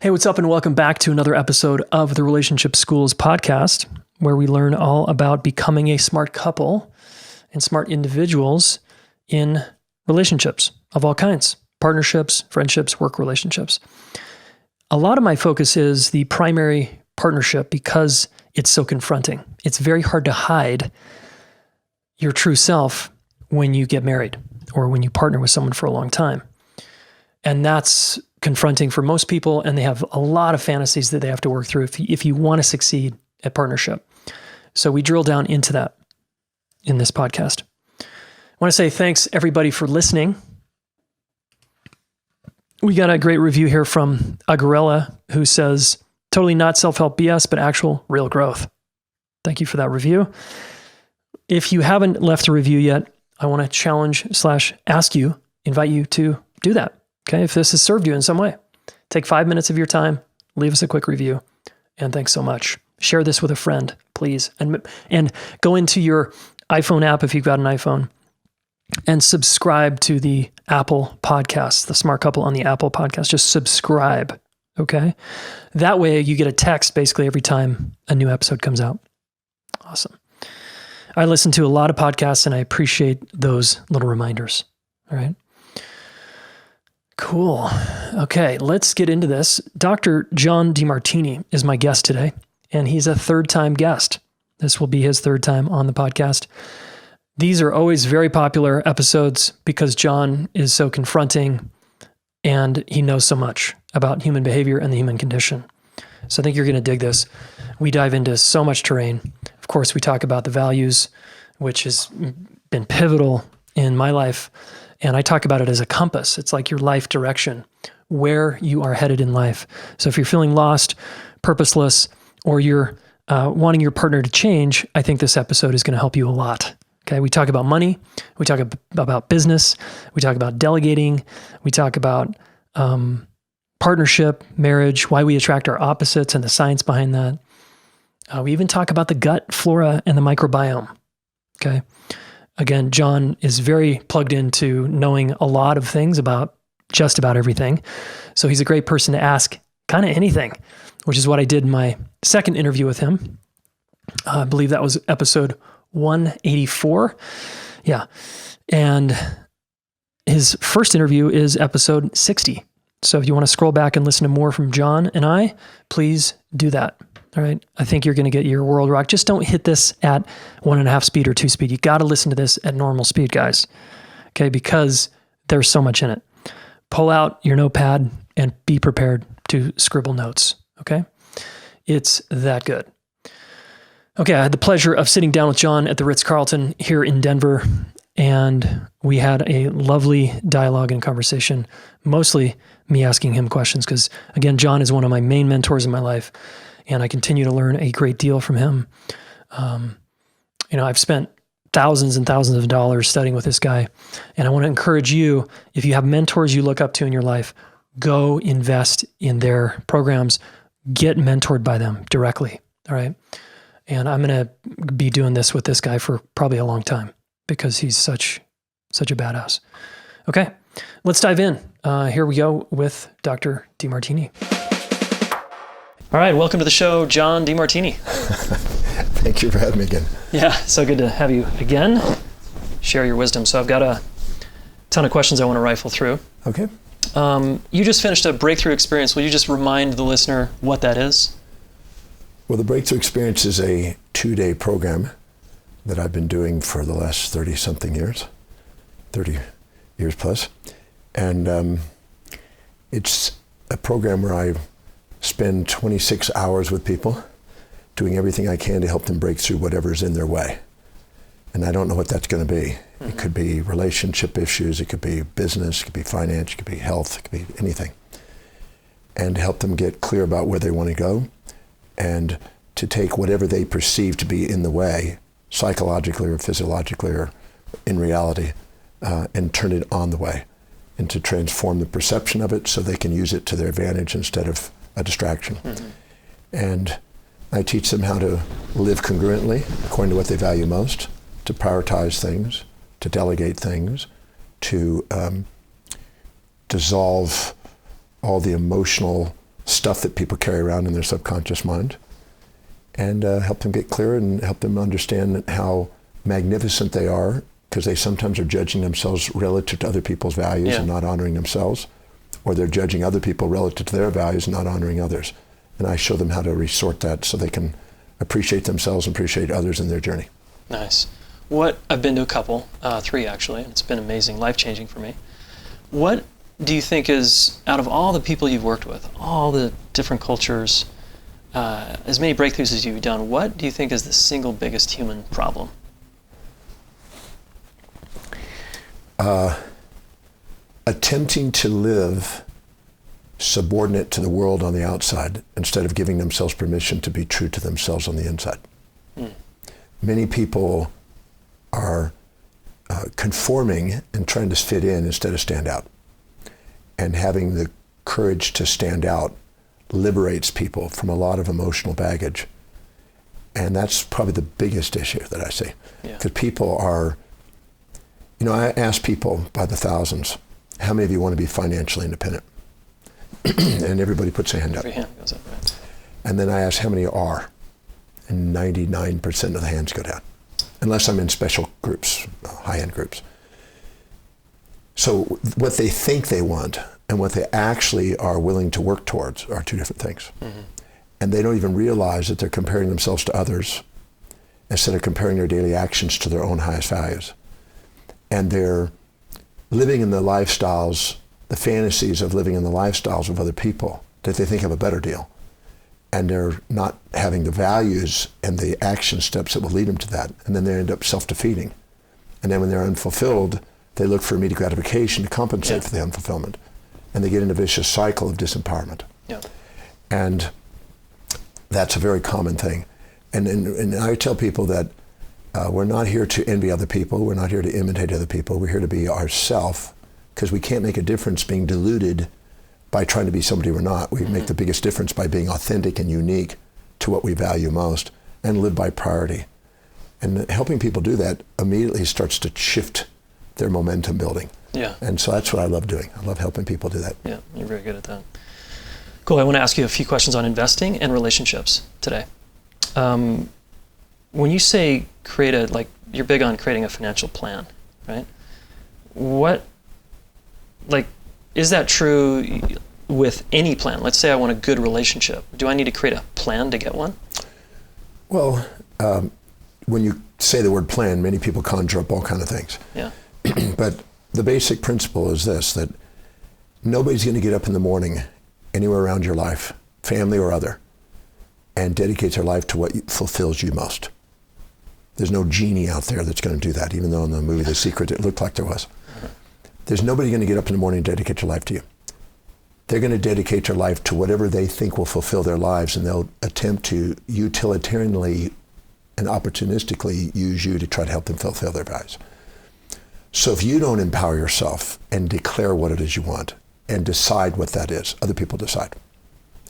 Hey, what's up, and welcome back to another episode of the Relationship Schools podcast, where we learn all about becoming a smart couple and smart individuals in relationships of all kinds, partnerships, friendships, work relationships. A lot of my focus is the primary partnership because it's so confronting. It's very hard to hide your true self when you get married or when you partner with someone for a long time. And that's confronting for most people, and they have a lot of fantasies that they have to work through if you want to succeed at partnership. So we drill down into that in this podcast. I want to say thanks, everybody, for listening. We got a great review here from Agarella, who says, totally not self-help BS, but actual real growth. Thank you for that review. If you haven't left a review yet, I want to challenge / ask you, invite you to do that. Okay, if this has served you in some way, take 5 minutes of your time, leave us a quick review, and thanks so much. Share this with a friend, please, and go into your iPhone app if you've got an iPhone, and subscribe to the Apple Podcast, the Smart Couple on the Apple Podcast. Just subscribe, okay? That way you get a text basically every time a new episode comes out. Awesome. I listen to a lot of podcasts, and I appreciate those little reminders, all right? Cool. Okay, let's get into this. Dr. John Demartini is my guest today, and he's a third-time guest. This will be his third time on the podcast. These are always very popular episodes because John is so confronting and he knows so much about human behavior and the human condition. So I think you're going to dig this. We dive into so much terrain. Of course, we talk about the values, which has been pivotal in my life. And I talk about it as a compass. It's like your life direction, where you are headed in life. So if you're feeling lost, purposeless, or you're wanting your partner to change, I think this episode is going to help you a lot. Okay, we talk about money. We talk about business. We talk about delegating. We talk about partnership, marriage, why we attract our opposites and the science behind that. We even talk about the gut flora and the microbiome. Okay. Again, John is very plugged into knowing a lot of things about just about everything. So he's a great person to ask kind of anything, which is what I did in my second interview with him. I believe that was episode 184. Yeah. And his first interview is episode 60. So if you want to scroll back and listen to more from John and I, please do that. All right. I think you're going to get your world rocked. Just don't hit this at 1.5 speed or 2 speed. You got to listen to this at normal speed, guys. Okay. Because there's so much in it. Pull out your notepad and be prepared to scribble notes. Okay. It's that good. Okay. I had the pleasure of sitting down with John at the Ritz-Carlton here in Denver, and we had a lovely dialogue and conversation, mostly me asking him questions. Because again, John is one of my main mentors in my life. And I continue to learn a great deal from him. I've spent thousands and thousands of dollars studying with this guy. And I want to encourage you, if you have mentors you look up to in your life, go invest in their programs. Get mentored by them directly, all right? And I'm going to be doing this with this guy for probably a long time because he's such a badass. Okay, let's dive in. Here we go with Dr. Demartini. All right, welcome to the show, John Demartini. Thank you for having me again. Yeah, so good to have you again. Share your wisdom. So I've got a ton of questions I want to rifle through. Okay. You just finished a breakthrough experience. Will you just remind the listener what that is? Well, the breakthrough experience is a 2-day program that I've been doing for the last 30 years plus. And it's a program where I spend 26 hours with people doing everything I can to help them break through whatever's in their way. And I don't know what that's going to be. Mm-hmm. It could be relationship issues, it could be business, it could be finance, it could be health, it could be anything. And help them get clear about where they want to go and to take whatever they perceive to be in the way, psychologically or physiologically or in reality, and turn it on the way and to transform the perception of it so they can use it to their advantage instead of a distraction. Mm-hmm. And I teach them how to live congruently according to what they value most, to prioritize things, to delegate things, to dissolve all the emotional stuff that people carry around in their subconscious mind, and help them get clear and help them understand how magnificent they are, because they sometimes are judging themselves relative to other people's values and not honoring themselves, or they're judging other people relative to their values and not honoring others. And I show them how to resort that so they can appreciate themselves and appreciate others in their journey. Nice. I've been to a couple, 3 actually, and it's been amazing, life-changing for me. What do you think is, out of all the people you've worked with, all the different cultures, as many breakthroughs as you've done, what do you think is the single biggest human problem? Attempting to live subordinate to the world on the outside instead of giving themselves permission to be true to themselves on the inside. Many people are conforming and trying to fit in instead of stand out. And having the courage to stand out liberates people from a lot of emotional baggage. And that's probably the biggest issue that I see. Because people are, I ask people by the thousands, how many of you want to be financially independent? And everybody puts their hand up. Every hand goes up, right? And then I ask how many are, and 99% of the hands go down, unless I'm in special groups, high-end groups. So what they think they want and what they actually are willing to work towards are 2 different things. And they don't even realize that they're comparing themselves to others instead of comparing their daily actions to their own highest values. And they're living in the lifestyles, the fantasies of living in the lifestyles of other people that they think have a better deal. And they're not having the values and the action steps that will lead them to that. And then they end up self-defeating. And then when they're unfulfilled, they look for immediate gratification to compensate for the unfulfillment. And they get in a vicious cycle of disempowerment. And that's a very common thing. And I tell people that we're not here to envy other people. We're not here to imitate other people. We're here to be ourselves, because we can't make a difference being deluded by trying to be somebody we're not. We make the biggest difference by being authentic and unique to what we value most and live by priority. And helping people do that immediately starts to shift their momentum building. And so that's what I love doing. I love helping people do that. Yeah, you're very good at that. Cool. I want to ask you a few questions on investing and relationships today. When you say you're big on creating a financial plan, right? Is that true with any plan? Let's say I want a good relationship. Do I need to create a plan to get one? Well, when you say the word plan, many people conjure up all kinds of things. But the basic principle is this, that nobody's going to get up in the morning anywhere around your life, family or other, and dedicate their life to what fulfills you most. There's no genie out there that's going to do that, even though in the movie The Secret it looked like there was. There's nobody going to get up in the morning and dedicate their life to you. They're going to dedicate their life to whatever they think will fulfill their lives, and they'll attempt to utilitarianly and opportunistically use you to try to help them fulfill their values. So if you don't empower yourself and declare what it is you want and decide what that is, other people decide.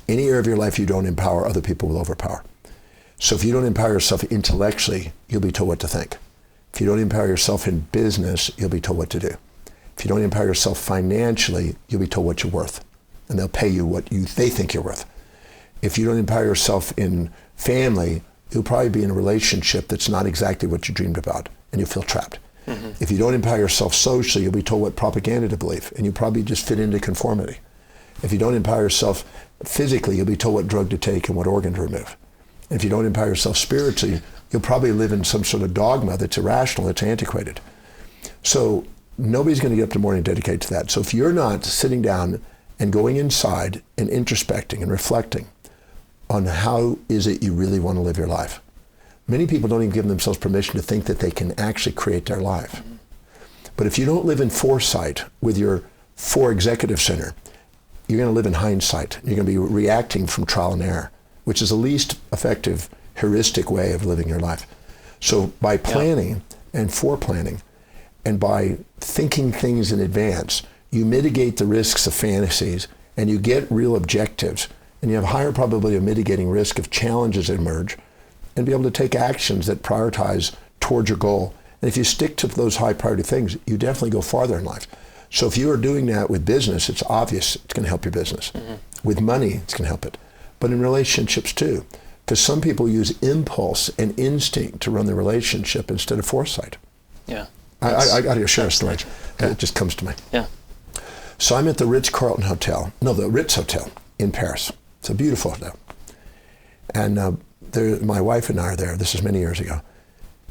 Any area of your life you don't empower, other people will overpower. So if you don't empower yourself intellectually, you'll be told what to think. If you don't empower yourself in business, you'll be told what to do. If you don't empower yourself financially, you'll be told what you're worth. And they'll pay you what they think you're worth. If you don't empower yourself in family, you'll probably be in a relationship that's not exactly what you dreamed about, and you'll feel trapped. If you don't empower yourself socially, you'll be told what propaganda to believe, and you'll probably just fit into conformity. If you don't empower yourself physically, you'll be told what drug to take and what organ to remove. And if you don't empower yourself spiritually, you'll probably live in some sort of dogma that's irrational, that's antiquated. So nobody's going to get up in the morning and dedicate to that. So if you're not sitting down and going inside and introspecting and reflecting on how is it you really want to live your life, many people don't even give themselves permission to think that they can actually create their life. But if you don't live in foresight with your executive center, you're going to live in hindsight. You're going to be reacting from trial and error, which is the least effective, heuristic way of living your life. So by planning and foreplanning, and by thinking things in advance, you mitigate the risks of fantasies, and you get real objectives, and you have higher probability of mitigating risk of challenges that emerge, and be able to take actions that prioritize towards your goal. And if you stick to those high priority things, you definitely go farther in life. So if you are doing that with business, it's obvious it's going to help your business. With money, it's going to help it. But in relationships too, because some people use impulse and instinct to run the relationship instead of foresight. Yeah. I got to share a story. Okay. It just comes to mind. Yeah. So I'm at the Ritz-Carlton Hotel. No, the Ritz Hotel in Paris. It's a beautiful hotel. And my wife and I are there. This is many years ago.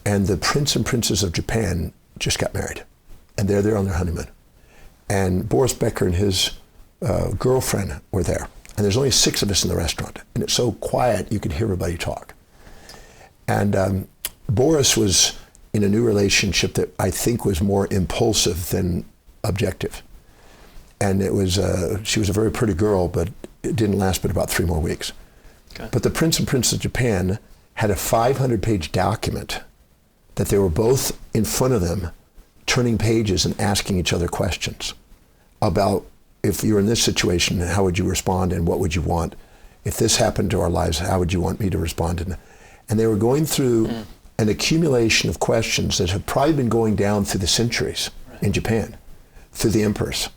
And the Prince and Princess of Japan just got married. And they're there on their honeymoon. And Boris Becker and his girlfriend were there. And there's only 6 of us in the restaurant. And it's so quiet, you could hear everybody talk. And Boris was in a new relationship that I think was more impulsive than objective. And it was, she was a very pretty girl, but it didn't last but about 3 more weeks. Okay. But the Prince and Princess of Japan had a 500-page document that they were both in front of them, turning pages and asking each other questions about, if you're in this situation, how would you respond and what would you want? If this happened to our lives, how would you want me to respond? And they were going through an accumulation of questions that have probably been going down through the centuries in Japan, through the emperors.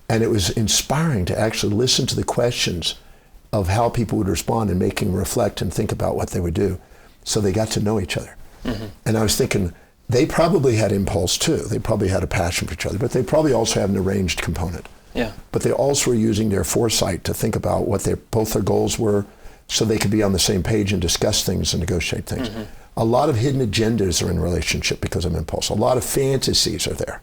And it was inspiring to actually listen to the questions of how people would respond and making them reflect and think about what they would do. So they got to know each other. And I was thinking, they probably had impulse too. They probably had a passion for each other, but they probably also have an arranged component. Yeah. But they also were using their foresight to think about what both their goals were, so they could be on the same page and discuss things and negotiate things. A lot of hidden agendas are in relationship because of impulse. A lot of fantasies are there.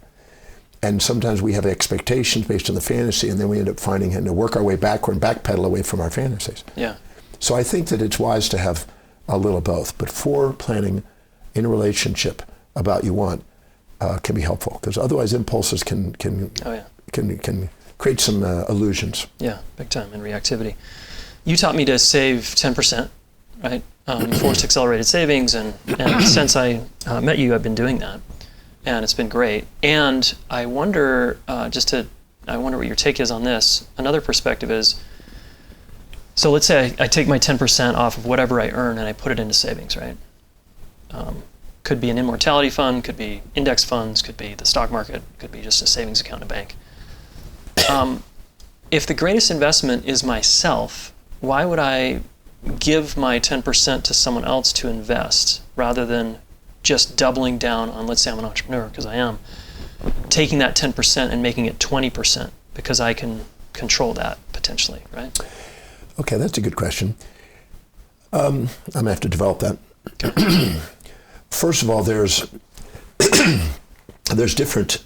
And sometimes we have expectations based on the fantasy, and then we end up having to work our way backward and backpedal away from our fantasies. Yeah. So I think that it's wise to have a little of both. But planning in a relationship about you want can be helpful, because otherwise impulses can create some illusions. Yeah, big time in reactivity. You taught me to save 10%, right? Forced accelerated savings, and since I met you, I've been doing that, and it's been great. And I wonder, I wonder what your take is on this. Another perspective is, so let's say I take my 10% off of whatever I earn and I put it into savings, right? Could be an immortality fund, could be index funds, could be the stock market, could be just a savings account in a bank. If the greatest investment is myself, why would I give my 10% to someone else to invest rather than just doubling down on, let's say I'm an entrepreneur, because I am, taking that 10% and making it 20% because I can control that potentially, right? Okay, that's a good question. I'm going to have to develop that. Okay. First of all, there's different,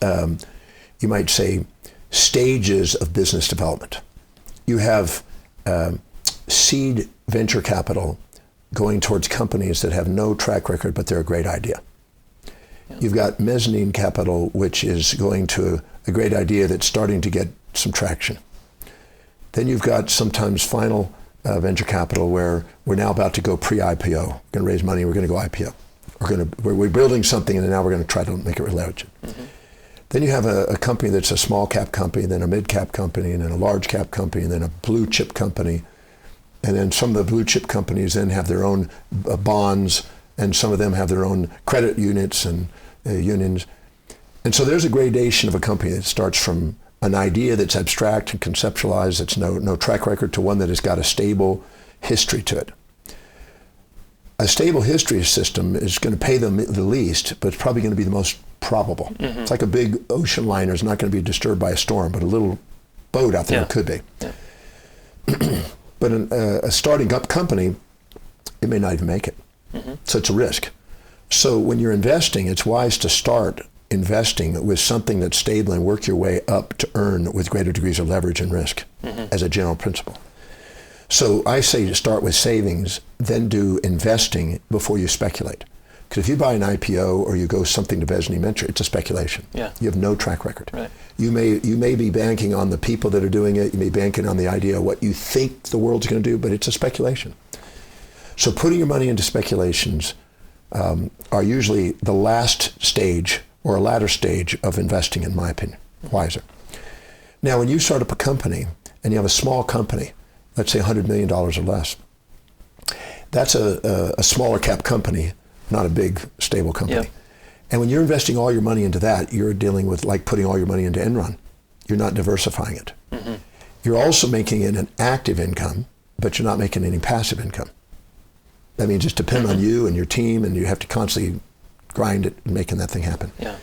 you might say, stages of business development. You have seed venture capital going towards companies that have no track record, but they're a great idea. Yeah. You've got mezzanine capital, which is going to a great idea that's starting to get some traction. Then you've got sometimes final venture capital where we're now about to go pre-IPO. We're going to raise money, we're going to go IPO. We're building something, and now we're going to try to make it leverage. Then you have a company that's a small cap company, then a mid cap company, and then a large cap company, and then a blue chip company. And then some of the blue chip companies then have their own bonds, and some of them have their own credit units and unions. And so there's a gradation of a company that starts from an idea that's abstract and conceptualized, that's no track record, to one that has got a stable history to it. A stable history system is going to pay them the least, but it's probably going to be the most probable. It's like a big ocean liner is not going to be disturbed by a storm, but a little boat out there could be. Yeah. But a starting up company, it may not even make it. So it's a risk. So when you're investing, it's wise to start investing with something that's stable and work your way up to earn with greater degrees of leverage and risk as a general principle. So I say to start with savings, then do investing before you speculate. Because if you buy an IPO or you go something to mezzanine venture, it's a speculation. Yeah. You have no track record. Right. You may be banking on the people that are doing it. You may be banking on the idea of what you think the world's going to do, but it's a speculation. So putting your money into speculations are usually the last stage or a latter stage of investing, in my opinion, wiser. Now, when you start up a company and you have a small company, let's say $100 million or less, that's a smaller cap company, not a big, stable company. Yep. And when you're investing all your money into that, you're dealing with like putting all your money into Enron. You're not diversifying it. Mm-hmm. You're also making it an active income, but you're not making any passive income. That means it's dependent on you and your team, and you have to constantly grind it and making that thing happen. Yeah.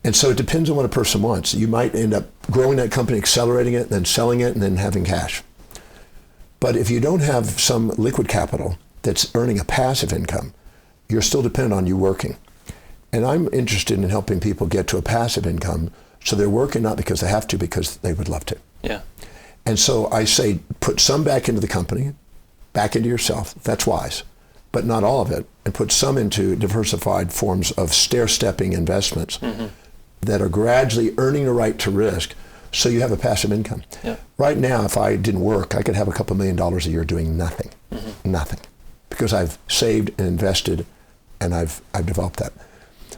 And so it depends on what a person wants. You might end up growing that company, accelerating it, then selling it, and then having cash. But if you don't have some liquid capital that's earning a passive income, you're still dependent on you working. And I'm interested in helping people get to a passive income so they're working not because they have to, because they would love to. Yeah. And so I say put some back into the company, back into yourself. That's wise, but not all of it. And put some into diversified forms of stair-stepping investments that are gradually earning the right to risk so you have a passive income. Yeah. Right now, if I didn't work, I could have a couple $1 million a year doing nothing, nothing, because I've saved and invested and I've developed that.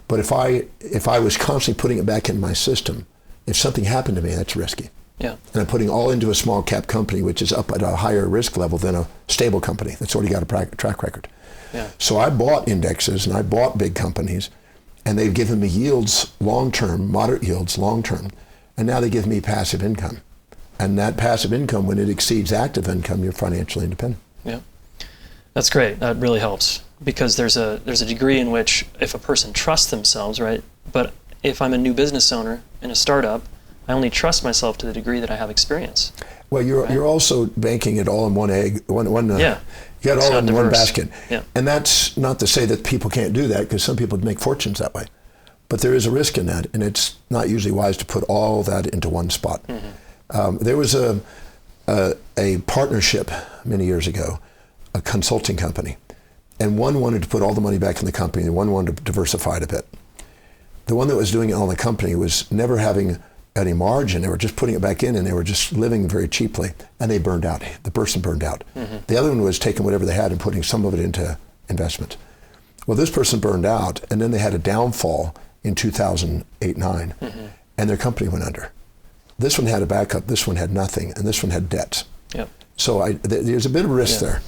But if I was constantly putting it back in my system, if something happened to me, that's risky. Yeah. And I'm putting all into a small cap company, which is up at a higher risk level than a stable company that's already got a track record. Yeah. So I bought indexes and I bought big companies, and they've given me yields long-term, moderate yields long-term, and now they give me passive income. And that passive income, when it exceeds active income, you're financially independent. Yeah. That's great. That really helps, because there's a degree in which if a person trusts themselves, right? But if I'm a new business owner in a startup, I only trust myself to the degree that I have experience. Well, you're also banking it all in one egg, yeah. You got it all in diverse. one basket. Yeah. And that's not to say that people can't do that, because some people make fortunes that way. But there is a risk in that, and it's not usually wise to put all that into one spot. There was a partnership many years ago, a consulting company, and one wanted to put all the money back in the company, and one wanted to diversify it a bit. The one that was doing it all in the company was never having any margin. They were just putting it back in, and they were just living very cheaply, and they burned out. The person burned out. The other one was taking whatever they had and putting some of it into investment. Well, this person burned out, and then they had a downfall in 2008-9, and their company went under. This one had a backup, this one had nothing, and this one had debts. Yep. So there's a bit of risk there.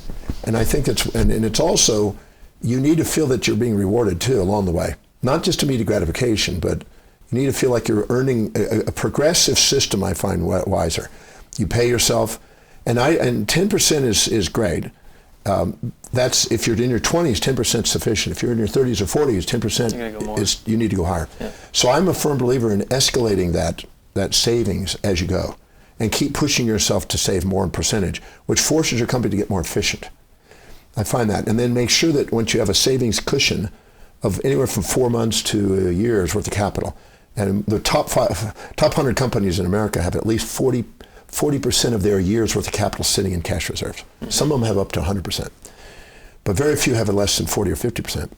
And I think and it's also, you need to feel that you're being rewarded too along the way. Not just immediate gratification, but you need to feel like you're earning a progressive system. I find wiser. You pay yourself, and 10% is great. That's if you're in your 20s, 10% is sufficient. If you're in your 30s or 40s, 10% is you need to go higher. Yeah. So I'm a firm believer in escalating that savings as you go, and keep pushing yourself to save more in percentage, which forces your company to get more efficient. I find that, and then make sure that once you have a savings cushion of anywhere from 4 months to a year's worth of capital. And the top 100 companies in America have at least 40% of their year's worth of capital sitting in cash reserves. Some of them have up to 100%, but very few have less than 40 or 50%.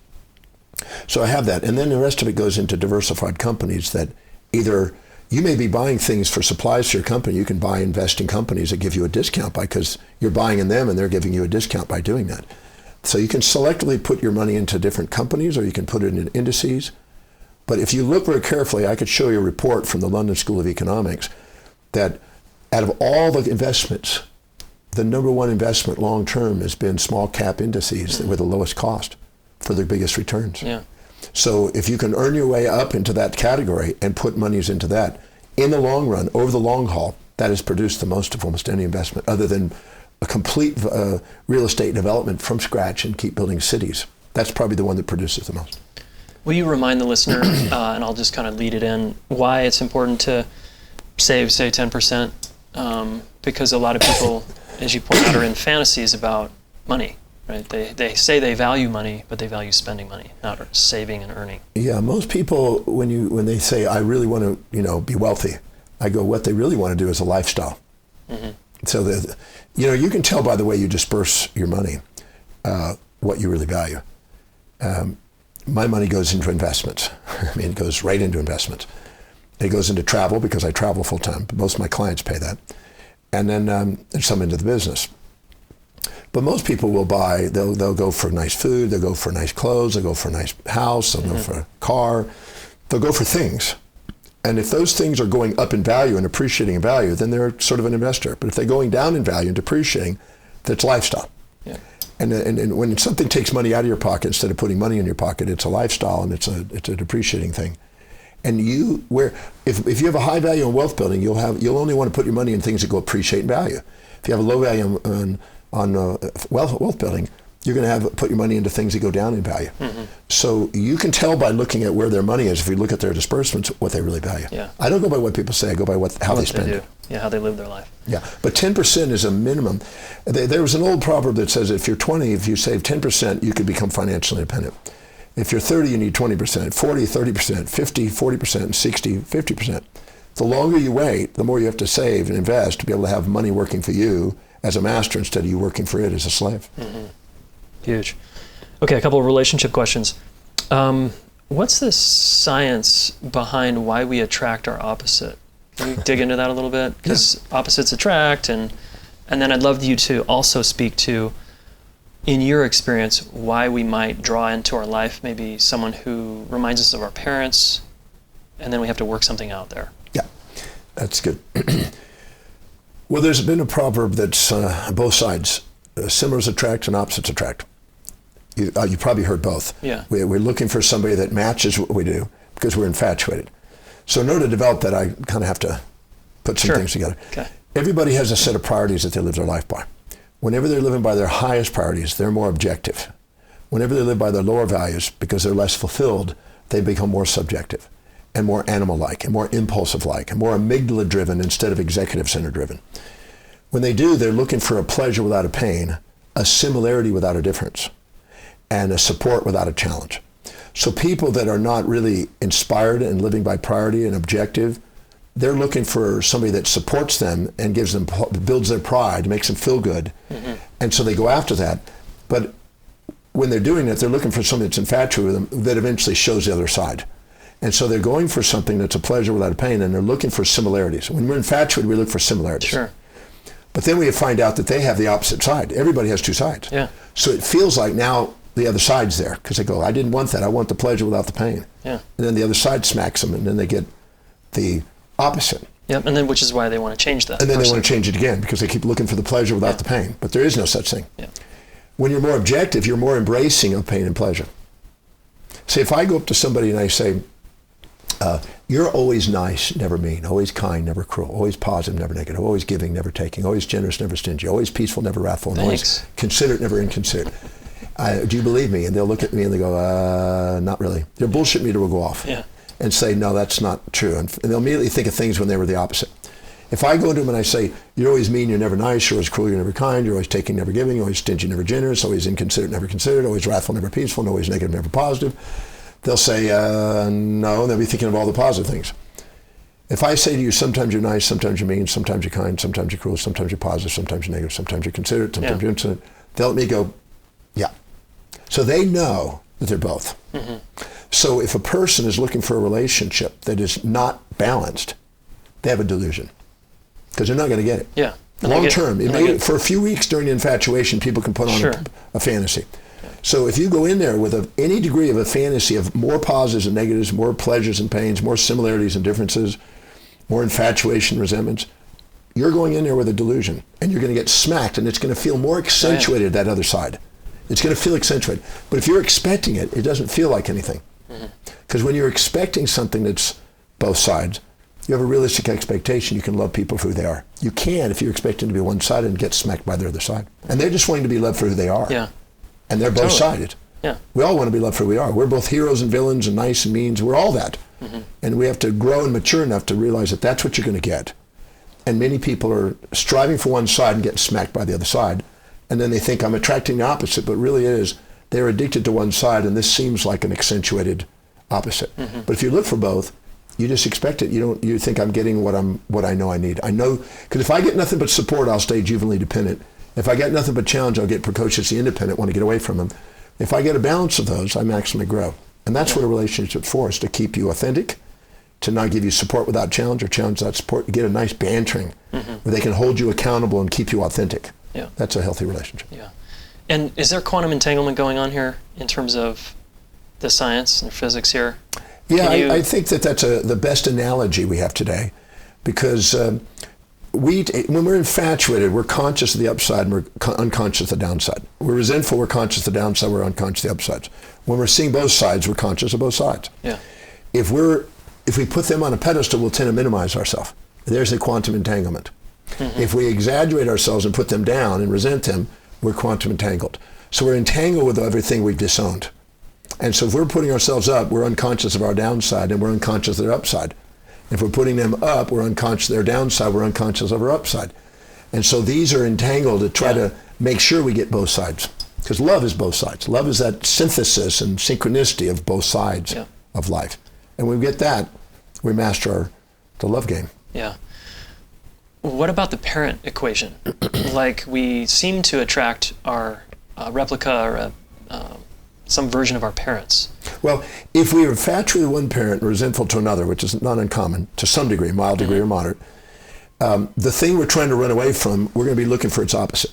So I have that, and then the rest of it goes into diversified companies that either you may be buying things for supplies to your company. You can buy investing companies that give you a discount because you're buying in them and they're giving you a discount by doing that. So you can selectively put your money into different companies, or you can put it in indices. But if you look very carefully, I could show you a report from the London School of Economics that out of all the investments, the number one investment long-term has been small cap indices that were the lowest cost for the biggest returns. Yeah. So if you can earn your way up into that category and put monies into that, in the long run, over the long haul, that has produced the most of almost any investment, other than a complete real estate development from scratch and keep building cities. That's probably the one that produces the most. Will you remind the listener, and I'll just kind of lead it in, why it's important to save, say, 10%? Because a lot of people, as you point out, are in fantasies about money, right? They say they value money, but they value spending money, not saving and earning. Yeah, most people, when they say, I really want to, be wealthy, I go, what they really want to do is a lifestyle. So, you can tell by the way you disperse your money what you really value. My money goes into investments. It goes right into investments. It goes into travel because I travel full time. Most of my clients pay that. And then there's some into the business. But most people will buy, they'll go for nice food, they'll go for nice clothes, they'll go for a nice house, they'll go for a car, they'll go for things. And if those things are going up in value and appreciating in value, then they're sort of an investor. But if they're going down in value and depreciating, that's lifestyle. Yeah. And when something takes money out of your pocket instead of putting money in your pocket, it's a lifestyle and it's a depreciating thing. And if you have a high value on wealth building, you'll only want to put your money in things that go appreciate in value. If you have a low value on wealth building, you're going to put your money into things that go down in value. Mm-hmm. So you can tell by looking at where their money is, if you look at their disbursements, what they really value. Yeah. I don't go by what people say, I go by how they spend it. Yeah, how they live their life. Yeah, but 10% is a minimum. There was an old proverb that says if you're 20, if you save 10%, you could become financially independent. If you're 30, you need 20%, 40, 30%, 50, 40%, 60, 50%. The longer you wait, the more you have to save and invest to be able to have money working for you as a master instead of you working for it as a slave. Mm-hmm. Huge. Okay, a couple of relationship questions. What's the science behind why we attract our opposite? Can you dig into that a little bit? Because opposites attract, and then I'd love you to also speak to, in your experience, why we might draw into our life maybe someone who reminds us of our parents, and then we have to work something out there. Yeah, that's good. Well, there's been a proverb that's both sides. Similars attract and opposites attract. You probably heard both. Yeah. We're looking for somebody that matches what we do because we're infatuated. So in order to develop that, I kind of have to put some things together. Okay. Everybody has a set of priorities that they live their life by. Whenever they're living by their highest priorities, they're more objective. Whenever they live by their lower values, because they're less fulfilled, they become more subjective and more animal-like and more impulsive-like and more amygdala-driven instead of executive-center-driven. When they do, they're looking for a pleasure without a pain, a similarity without a difference, and a support without a challenge. So people that are not really inspired and living by priority and objective, they're looking for somebody that supports them and builds their pride, makes them feel good. Mm-hmm. And so they go after that. But when they're doing it, they're looking for somebody that's infatuated with them that eventually shows the other side. And so they're going for something that's a pleasure without a pain, and they're looking for similarities. When we're infatuated, we look for similarities. Sure. But then we find out that they have the opposite side. Everybody has two sides. Yeah. So it feels like now the other side's there because they go, I didn't want that. I want the pleasure without the pain. Yeah. And then the other side smacks them, and then they get the opposite. Yep. And then which is why they want to change that. And then they want to change it again because they keep looking for the pleasure without the pain. But there is no such thing. Yeah. When you're more objective, you're more embracing of pain and pleasure. See, if I go up to somebody and I say, you're always nice, never mean, always kind, never cruel, always positive, never negative, always giving, never taking, always generous, never stingy, always peaceful, never wrathful, and always considerate, never inconsiderate. Do you believe me? And they'll look at me and they go, not really. Their bullshit meter will go off and say, no, that's not true. And they'll immediately think of things when they were the opposite. If I go to them and I say, you're always mean, you're never nice, you're always cruel, you're never kind, you're always taking, never giving, you're always stingy, never generous, always inconsiderate, never considerate, always wrathful, never peaceful, and always negative, never positive, they'll say, no, and they'll be thinking of all the positive things. If I say to you, sometimes you're nice, sometimes you're mean, sometimes you're kind, sometimes you're cruel, sometimes you're positive, sometimes you're negative, sometimes you're considerate, sometimes you're inconsiderate, they'll let me go, yeah. So they know that they're both. Mm-hmm. So if a person is looking for a relationship that is not balanced, they have a delusion because they're not going to get it. Yeah. Long term. For a few weeks during infatuation, people can put on a fantasy. Yeah. So if you go in there with any degree of a fantasy of more positives and negatives, more pleasures and pains, more similarities and differences, more infatuation, resentments, you're going in there with a delusion and you're going to get smacked and it's going to feel more accentuated that other side. It's going to feel accentuated. But if you're expecting it, it doesn't feel like anything. Because when you're expecting something that's both sides, you have a realistic expectation. You can love people for who they are. You can if you're expecting to be one-sided and get smacked by the other side. And they're just wanting to be loved for who they are. Yeah. And they're both-sided. Yeah. We all want to be loved for who we are. We're both heroes and villains and nice and means. We're all that. Mm-hmm. And we have to grow and mature enough to realize that that's what you're going to get. And many people are striving for one side and getting smacked by the other side. And then they think I'm attracting the opposite, but really it is they're addicted to one side, and this seems like an accentuated opposite. Mm-hmm. But if you look for both, you just expect it. You think I'm getting what I know I need. I know, because if I get nothing but support, I'll stay juvenilely dependent. If I get nothing but challenge, I'll get precociously independent, want to get away from them. If I get a balance of those, I maximally grow. And that's what a relationship's for, is to keep you authentic, to not give you support without challenge or challenge without support. You get a nice bantering where they can hold you accountable and keep you authentic. Yeah. That's a healthy relationship. Yeah. And is there quantum entanglement going on here in terms of the science and physics here? Yeah, I think that's the best analogy we have today, because when we're infatuated, we're conscious of the upside and we're unconscious of the downside. We're resentful, we're conscious of the downside, we're unconscious of the upsides. When we're seeing both sides, we're conscious of both sides. Yeah. If we put them on a pedestal, we'll tend to minimize ourselves. There's the quantum entanglement. Mm-hmm. If we exaggerate ourselves and put them down and resent them, we're quantum entangled. So we're entangled with everything we've disowned. And so if we're putting ourselves up, we're unconscious of our downside and we're unconscious of their upside. If we're putting them up, we're unconscious of their downside, we're unconscious of our upside. And so these are entangled to try to make sure we get both sides. Because love is both sides. Love is that synthesis and synchronicity of both sides of life. And when we get that, we master the love game. Yeah. What about the parent equation? Like, we seem to attract our replica or some version of our parents. Well, if we are infatuated with one parent and resentful to another, which is not uncommon, to some degree, mild degree or moderate, the thing we're trying to run away from, we're going to be looking for its opposite.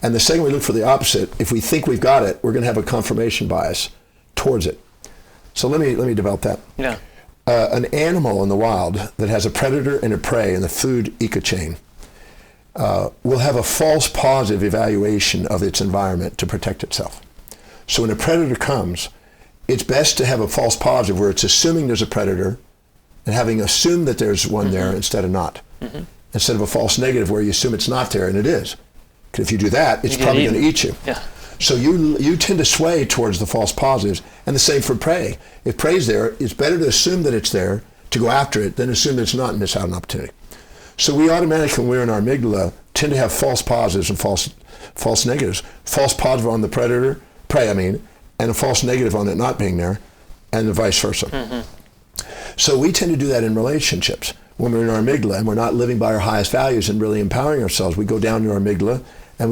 And the second we look for the opposite, if we think we've got it, we're going to have a confirmation bias towards it. So let me develop that. Yeah. An animal in the wild that has a predator and a prey in the food ecochain will have a false positive evaluation of its environment to protect itself. So when a predator comes, it's best to have a false positive where it's assuming there's a predator and having assumed that there's one there instead of not. Instead of a false negative where you assume it's not there and it is. Because if you do that, it's probably going to eat you. Yeah. So you tend to sway towards the false positives, and the same for prey. If prey's there, it's better to assume that it's there, to go after it, than assume that it's not and miss out on opportunity. So we automatically, when we're in our amygdala, tend to have false positives and false negatives. False positive on the prey, and a false negative on it not being there, and the vice versa. So we tend to do that in relationships. When we're in our amygdala and we're not living by our highest values and really empowering ourselves, we go down to our amygdala and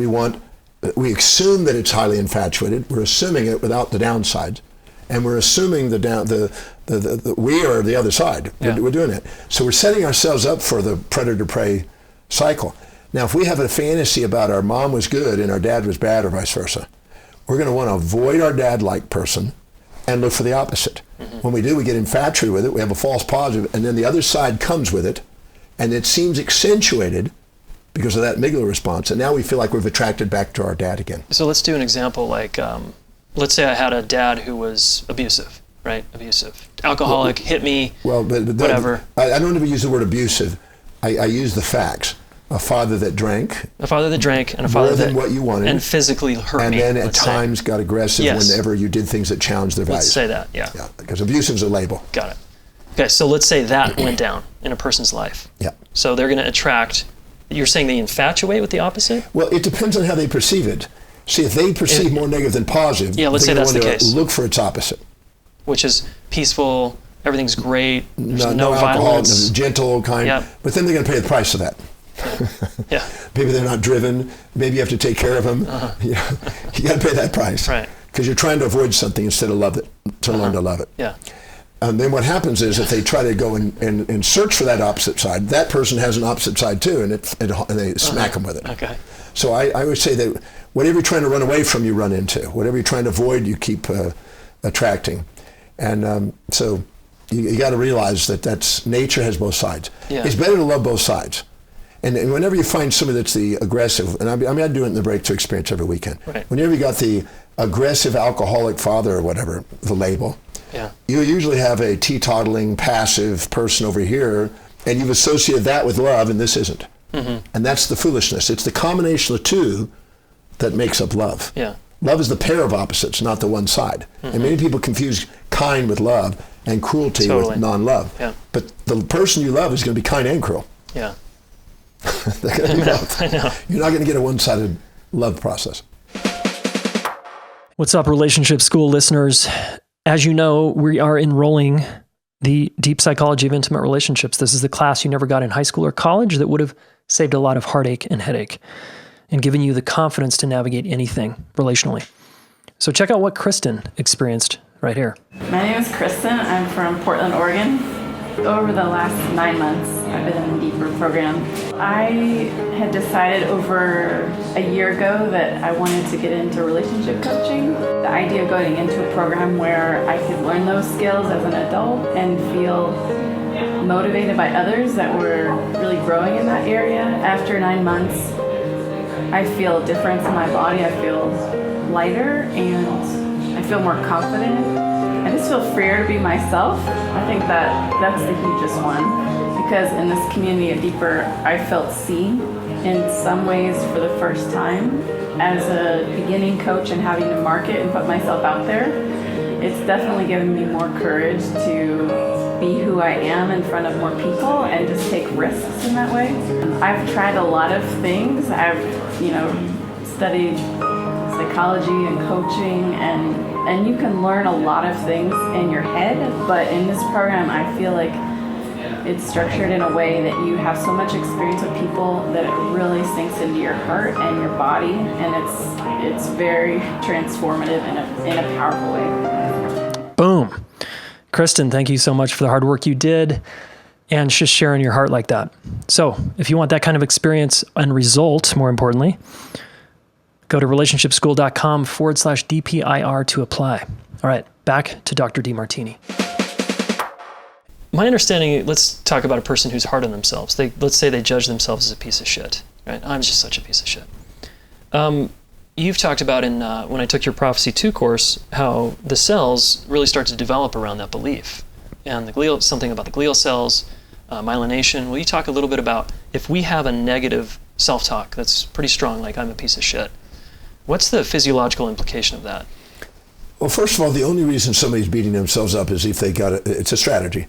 we assume that it's highly infatuated. We're assuming it without the downsides, and we're assuming the we are the other side. Yeah. We're doing it. So we're setting ourselves up for the predator-prey cycle. Now, if we have a fantasy about our mom was good and our dad was bad, or vice versa, we're going to want to avoid our dad-like person and look for the opposite. When we do, we get infatuated with it. We have a false positive, and then the other side comes with it, and it seems accentuated because of that amygdala response, and now we feel like we've attracted back to our dad again. So let's do an example like, let's say I had a dad who was abusive, right? Abusive. Alcoholic, hit me, but whatever. I don't even use the word abusive. I use the facts. A father that drank. A father that drank, and a father more than that what you wanted, and physically hurt and me. And then at times got aggressive whenever you did things that challenged their values. Let's say that, yeah. Yeah, because abusive is a label. Got it. Okay, so let's say that went down in a person's life. Yeah. So they're going to attract. You're saying they infatuate with the opposite? Well, it depends on how they perceive it. See, if they perceive more negative than positive, let's say that's the case. Look for its opposite, which is peaceful. Everything's great. There's no alcohol, violence. gentle kind. Yep. But then they're going to pay the price of that. Yeah. Maybe they're not driven. Maybe you have to take care of them. You got to pay that price. Right. Because you're trying to avoid something instead of love it, to learn to love it. Yeah. And then what happens is if they try to go and search for that opposite side, that person has an opposite side too, and they smack them with it. Okay. So I would say that whatever you're trying to run away from, you run into. Whatever you're trying to avoid, you keep attracting. And so you got to realize that nature has both sides. Yeah. It's better to love both sides. And whenever you find somebody that's the aggressive, and I do it in the Breakthrough Experience every weekend. Right. Whenever you got the aggressive alcoholic father or whatever, the label, you usually have a teetotaling, passive person over here, and you've associated that with love, and this isn't. And that's the foolishness. It's the combination of the two that makes up love. Yeah. Love is the pair of opposites, not the one side. And many people confuse kind with love and cruelty with non-love. Yeah. But the person you love is going to be kind and cruel. Yeah. They're going to be both. I know. You're not going to get a one-sided love process. What's up, Relationship School listeners? As you know, we are enrolling the Deep Psychology of Intimate Relationships. This is the class you never got in high school or college that would have saved a lot of heartache and headache and given you the confidence to navigate anything relationally. So check out what Kristen experienced right here. My name is Kristen. I'm from Portland, Oregon. Over the last 9 months, I've been in a deeper program. I had decided over a year ago that I wanted to get into relationship coaching. The idea of going into a program where I could learn those skills as an adult and feel motivated by others that were really growing in that area. After 9 months, I feel a difference in my body. I feel lighter and I feel more confident. I just feel freer to be myself. I think that's the hugest one, because in this community at Deeper, I felt seen in some ways for the first time. As a beginning coach and having to market and put myself out there, it's definitely given me more courage to be who I am in front of more people and just take risks in that way. I've tried a lot of things. I've, studied psychology and coaching, and you can learn a lot of things in your head, but in this program I feel like it's structured in a way that you have so much experience with people that it really sinks into your heart and your body, and it's very transformative in a powerful way. Boom. Kristen, thank you so much for the hard work you did and just sharing your heart like that. So if you want that kind of experience and result, more importantly, go to relationshipschool.com/DPIR to apply. All right, back to Dr. Demartini. My understanding, let's talk about a person who's hard on themselves. Let's say they judge themselves as a piece of shit, right? I'm just such a piece of shit. You've talked about when I took your Prophecy 2 course, how the cells really start to develop around that belief. And something about the glial cells, myelination. Will you talk a little bit about if we have a negative self-talk that's pretty strong, like I'm a piece of shit, what's the physiological implication of that? Well, first of all, the only reason somebody's beating themselves up is if they got it. It's a strategy.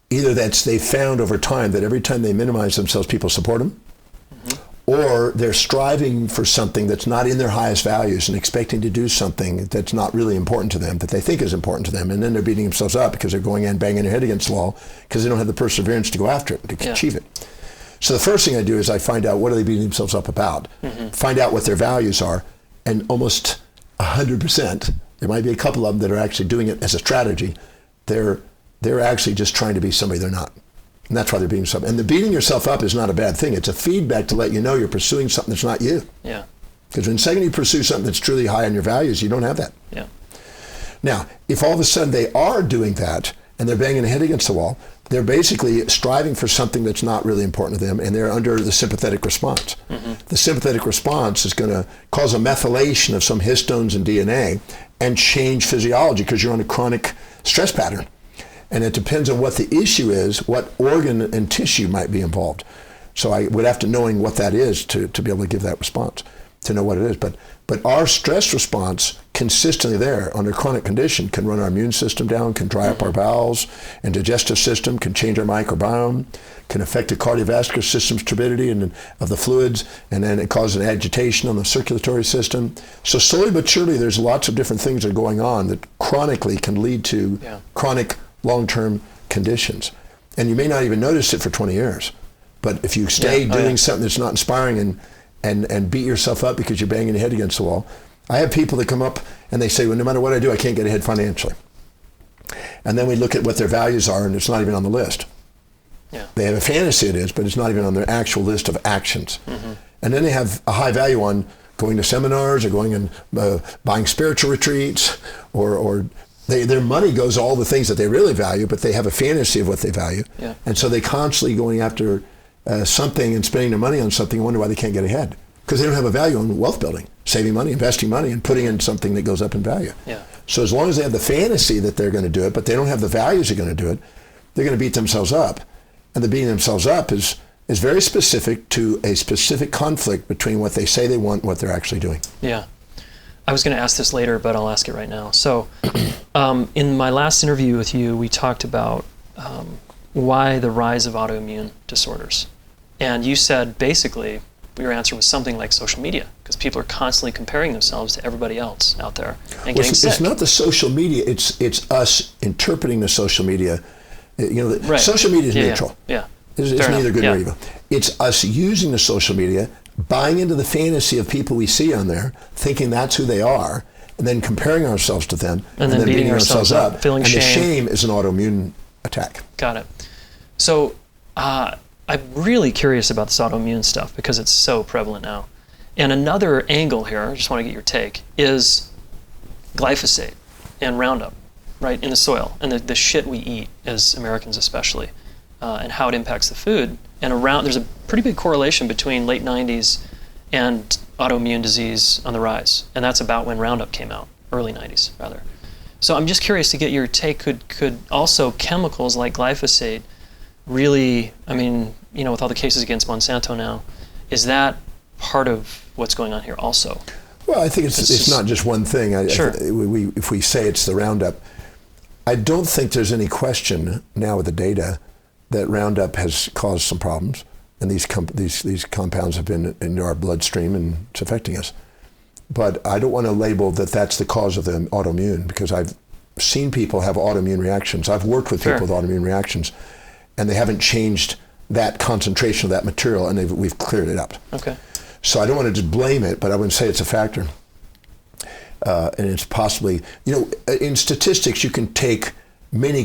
Either they found over time that every time they minimize themselves, people support them, or they're striving for something that's not in their highest values and expecting to do something that's not really important to them, that they think is important to them, and then they're beating themselves up because they're going in banging their head against the wall because they don't have the perseverance to go after it, to achieve it. So the first thing I do is I find out what are they beating themselves up about, find out what their values are, and almost 100%, there might be a couple of them that are actually doing it as a strategy, they're actually just trying to be somebody they're not. And that's why they're beating themselves up. And the beating yourself up is not a bad thing. It's a feedback to let you know you're pursuing something that's not you. Yeah. Because when second you pursue something that's truly high on your values, you don't have that. Yeah. Now, if all of a sudden they are doing that and they're banging their head against the wall, they're basically striving for something that's not really important to them, and they're under the sympathetic response. The sympathetic response is going to cause a methylation of some histones and DNA and change physiology because you're on a chronic stress pattern. And it depends on what the issue is, what organ and tissue might be involved. So I would have to knowing what that is to be able to give that response, to know what it is. But our stress response consistently there under chronic condition can run our immune system down, can dry up our bowels and digestive system, can change our microbiome, can affect the cardiovascular system's turbidity and of the fluids, and then it causes an agitation on the circulatory system. So slowly but surely there's lots of different things that are going on that chronically can lead to chronic long-term conditions. And you may not even notice it for 20 years. But if you stay doing something that's not inspiring and beat yourself up because you're banging your head against the wall. I have people that come up and they say, well, no matter what I do, I can't get ahead financially. And then we look at what their values are, and it's not even on the list. Yeah. They have a fantasy it is, but it's not even on their actual list of actions. And then they have a high value on going to seminars or going and buying spiritual retreats, or their money goes to all the things that they really value, but they have a fantasy of what they value. Yeah. And so they constantly going after something and spending their money on something and wonder why they can't get ahead. Because they don't have a value on wealth building, saving money, investing money, and putting in something that goes up in value. Yeah. So as long as they have the fantasy that they're going to do it, but they don't have the values they're going to do it, they're going to beat themselves up. And the beating themselves up is very specific to a specific conflict between what they say they want and what they're actually doing. Yeah. I was going to ask this later, but I'll ask it right now. So in my last interview with you, we talked about why the rise of autoimmune disorders. And you said basically your answer was something like social media, because people are constantly comparing themselves to everybody else out there and getting sick. It's not the social media, it's us interpreting the social media. Social media is neutral. Yeah. It's neither good nor evil. It's us using the social media, buying into the fantasy of people we see on there, thinking that's who they are, and then comparing ourselves to them, and then beating ourselves up, feeling shame. And the shame is an autoimmune attack. Got it. So I'm really curious about this autoimmune stuff because it's so prevalent now. And another angle here, I just want to get your take, is glyphosate and Roundup, right, in the soil, and the shit we eat as Americans especially. and how it impacts the food. And there's a pretty big correlation between late 90s and autoimmune disease on the rise. And that's about when Roundup came out, early 90s rather. So I'm just curious to get your take. Could also chemicals like glyphosate really, I mean, you know, with all the cases against Monsanto now, is that part of what's going on here also? Well, I think it's not just one thing. Sure. If we say it's the Roundup, I don't think there's any question now with the data that Roundup has caused some problems, and these compounds have been in our bloodstream and it's affecting us. But I don't want to label that that's the cause of the autoimmune, because I've seen people have autoimmune reactions. I've worked with people with autoimmune reactions, and they haven't changed that concentration of that material, and we've cleared it up. Okay. So I don't want to just blame it, but I wouldn't say it's a factor. And it's possibly, you know, in statistics, you can take many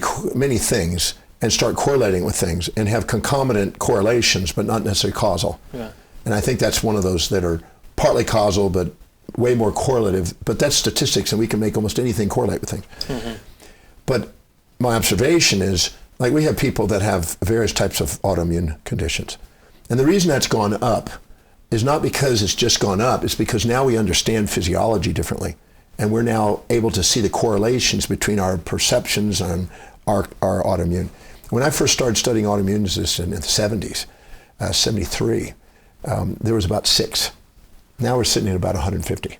things and start correlating with things and have concomitant correlations, but not necessarily causal. Yeah. And I think that's one of those that are partly causal, but way more correlative. But that's statistics, and we can make almost anything correlate with things. Mm-hmm. But my observation is, like, we have people that have various types of autoimmune conditions. And the reason that's gone up is not because it's just gone up, it's because now we understand physiology differently. And we're now able to see the correlations between our perceptions and our autoimmune. When I first started studying autoimmune disease in the 70s, 73, there was about 6. Now we're sitting at about 150.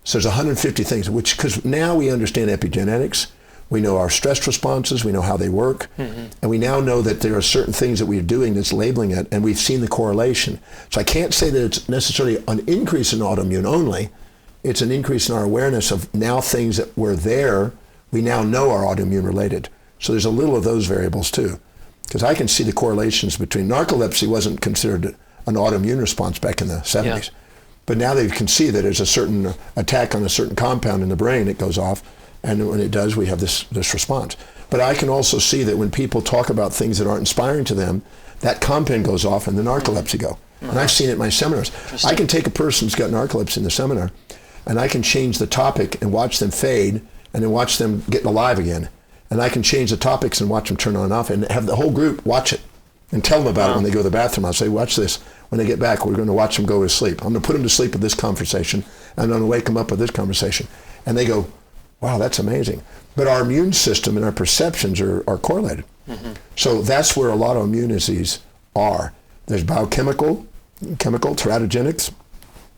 So there's 150 things, because now we understand epigenetics, we know our stress responses, we know how they work, and we now know that there are certain things that we're doing that's labeling it, and we've seen the correlation. So I can't say that it's necessarily an increase in autoimmune only, it's an increase in our awareness of now things that were there, we now know are autoimmune related. So there's a little of those variables too. Because I can see the correlations between narcolepsy wasn't considered an autoimmune response back in the 70s. Yeah. But now they can see that there's a certain attack on a certain compound in the brain that goes off, and when it does, we have this response. But I can also see that when people talk about things that aren't inspiring to them, that compound goes off and the narcolepsy go. And I've seen it in my seminars. I can take a person who's got narcolepsy in the seminar, and I can change the topic and watch them fade, and then watch them get alive again. And I can change the topics and watch them turn on and off, and have the whole group watch it and tell them about it when they go to the bathroom. I'll say, watch this. When they get back, we're going to watch them go to sleep. I'm going to put them to sleep with this conversation, and I'm going to wake them up with this conversation. And they go, wow, that's amazing. But our immune system and our perceptions are correlated. Mm-hmm. So that's where a lot of immune disease are. There's chemical, teratogenics.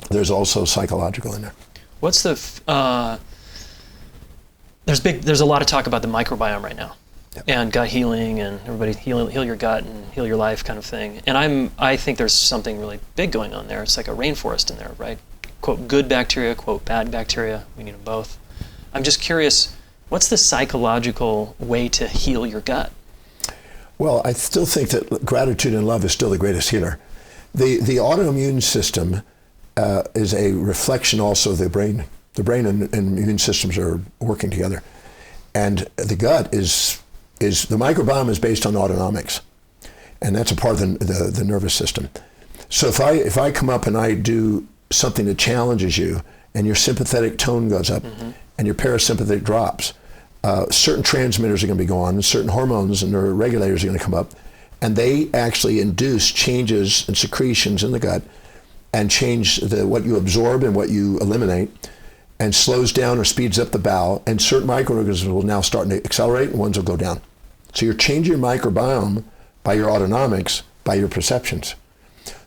There's also psychological in there. What's the there's a lot of talk about the microbiome right now, and gut healing, and everybody heal your gut and heal your life kind of thing. And I think there's something really big going on there. It's like a rainforest in there, right? Quote, good bacteria, quote, bad bacteria. We need them both. I'm just curious, what's the psychological way to heal your gut? Well, I still think that gratitude and love is still the greatest healer. The autoimmune system is a reflection also of the brain. The brain and immune systems are working together. And the gut is the microbiome is based on autonomics. And that's a part of the nervous system. So if I come up and I do something that challenges you, and your sympathetic tone goes up, and your parasympathetic drops, certain transmitters are going to be going on, and certain hormones and neuroregulators are going to come up, and they actually induce changes and secretions in the gut, and change what you absorb and what you eliminate, and slows down or speeds up the bowel, and certain microorganisms will now start to accelerate, and ones will go down. So you're changing your microbiome by your autonomics, by your perceptions.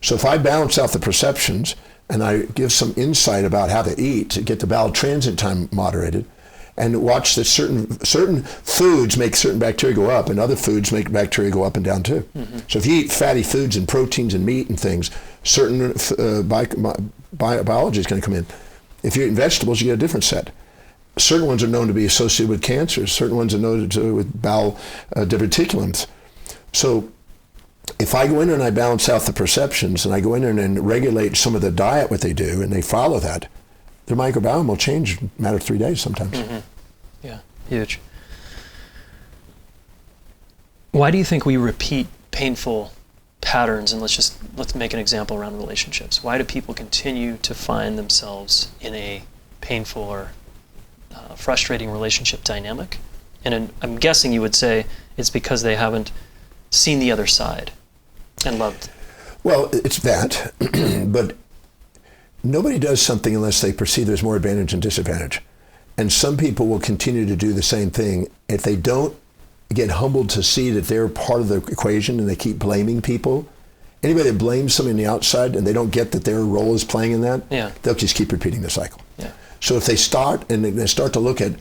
So if I balance out the perceptions, and I give some insight about how to eat to get the bowel transit time moderated, and watch that certain foods make certain bacteria go up, and other foods make bacteria go up and down too. Mm-hmm. So if you eat fatty foods and proteins and meat and things, certain biology is going to come in. If you're eating vegetables, you get a different set. Certain ones are known to be associated with cancers. Certain ones are known to with bowel diverticulums. So if I go in there and I balance out the perceptions, and I go in there and regulate some of the diet, what they do, and they follow that, their microbiome will change in a matter of 3 days sometimes. Mm-hmm. Yeah, huge. Why do you think we repeat painful patterns? And let's make an example around relationships. Why do people continue to find themselves in a painful or frustrating relationship dynamic? And I'm guessing you would say it's because they haven't seen the other side and loved? Well, it's that, but nobody does something unless they perceive there's more advantage and disadvantage. And some people will continue to do the same thing if they don't get humbled to see that they're part of the equation and they keep blaming people. Anybody that blames somebody on the outside and they don't get that their role is playing in that, they'll just keep repeating the cycle. Yeah. So if they start and they start to look at,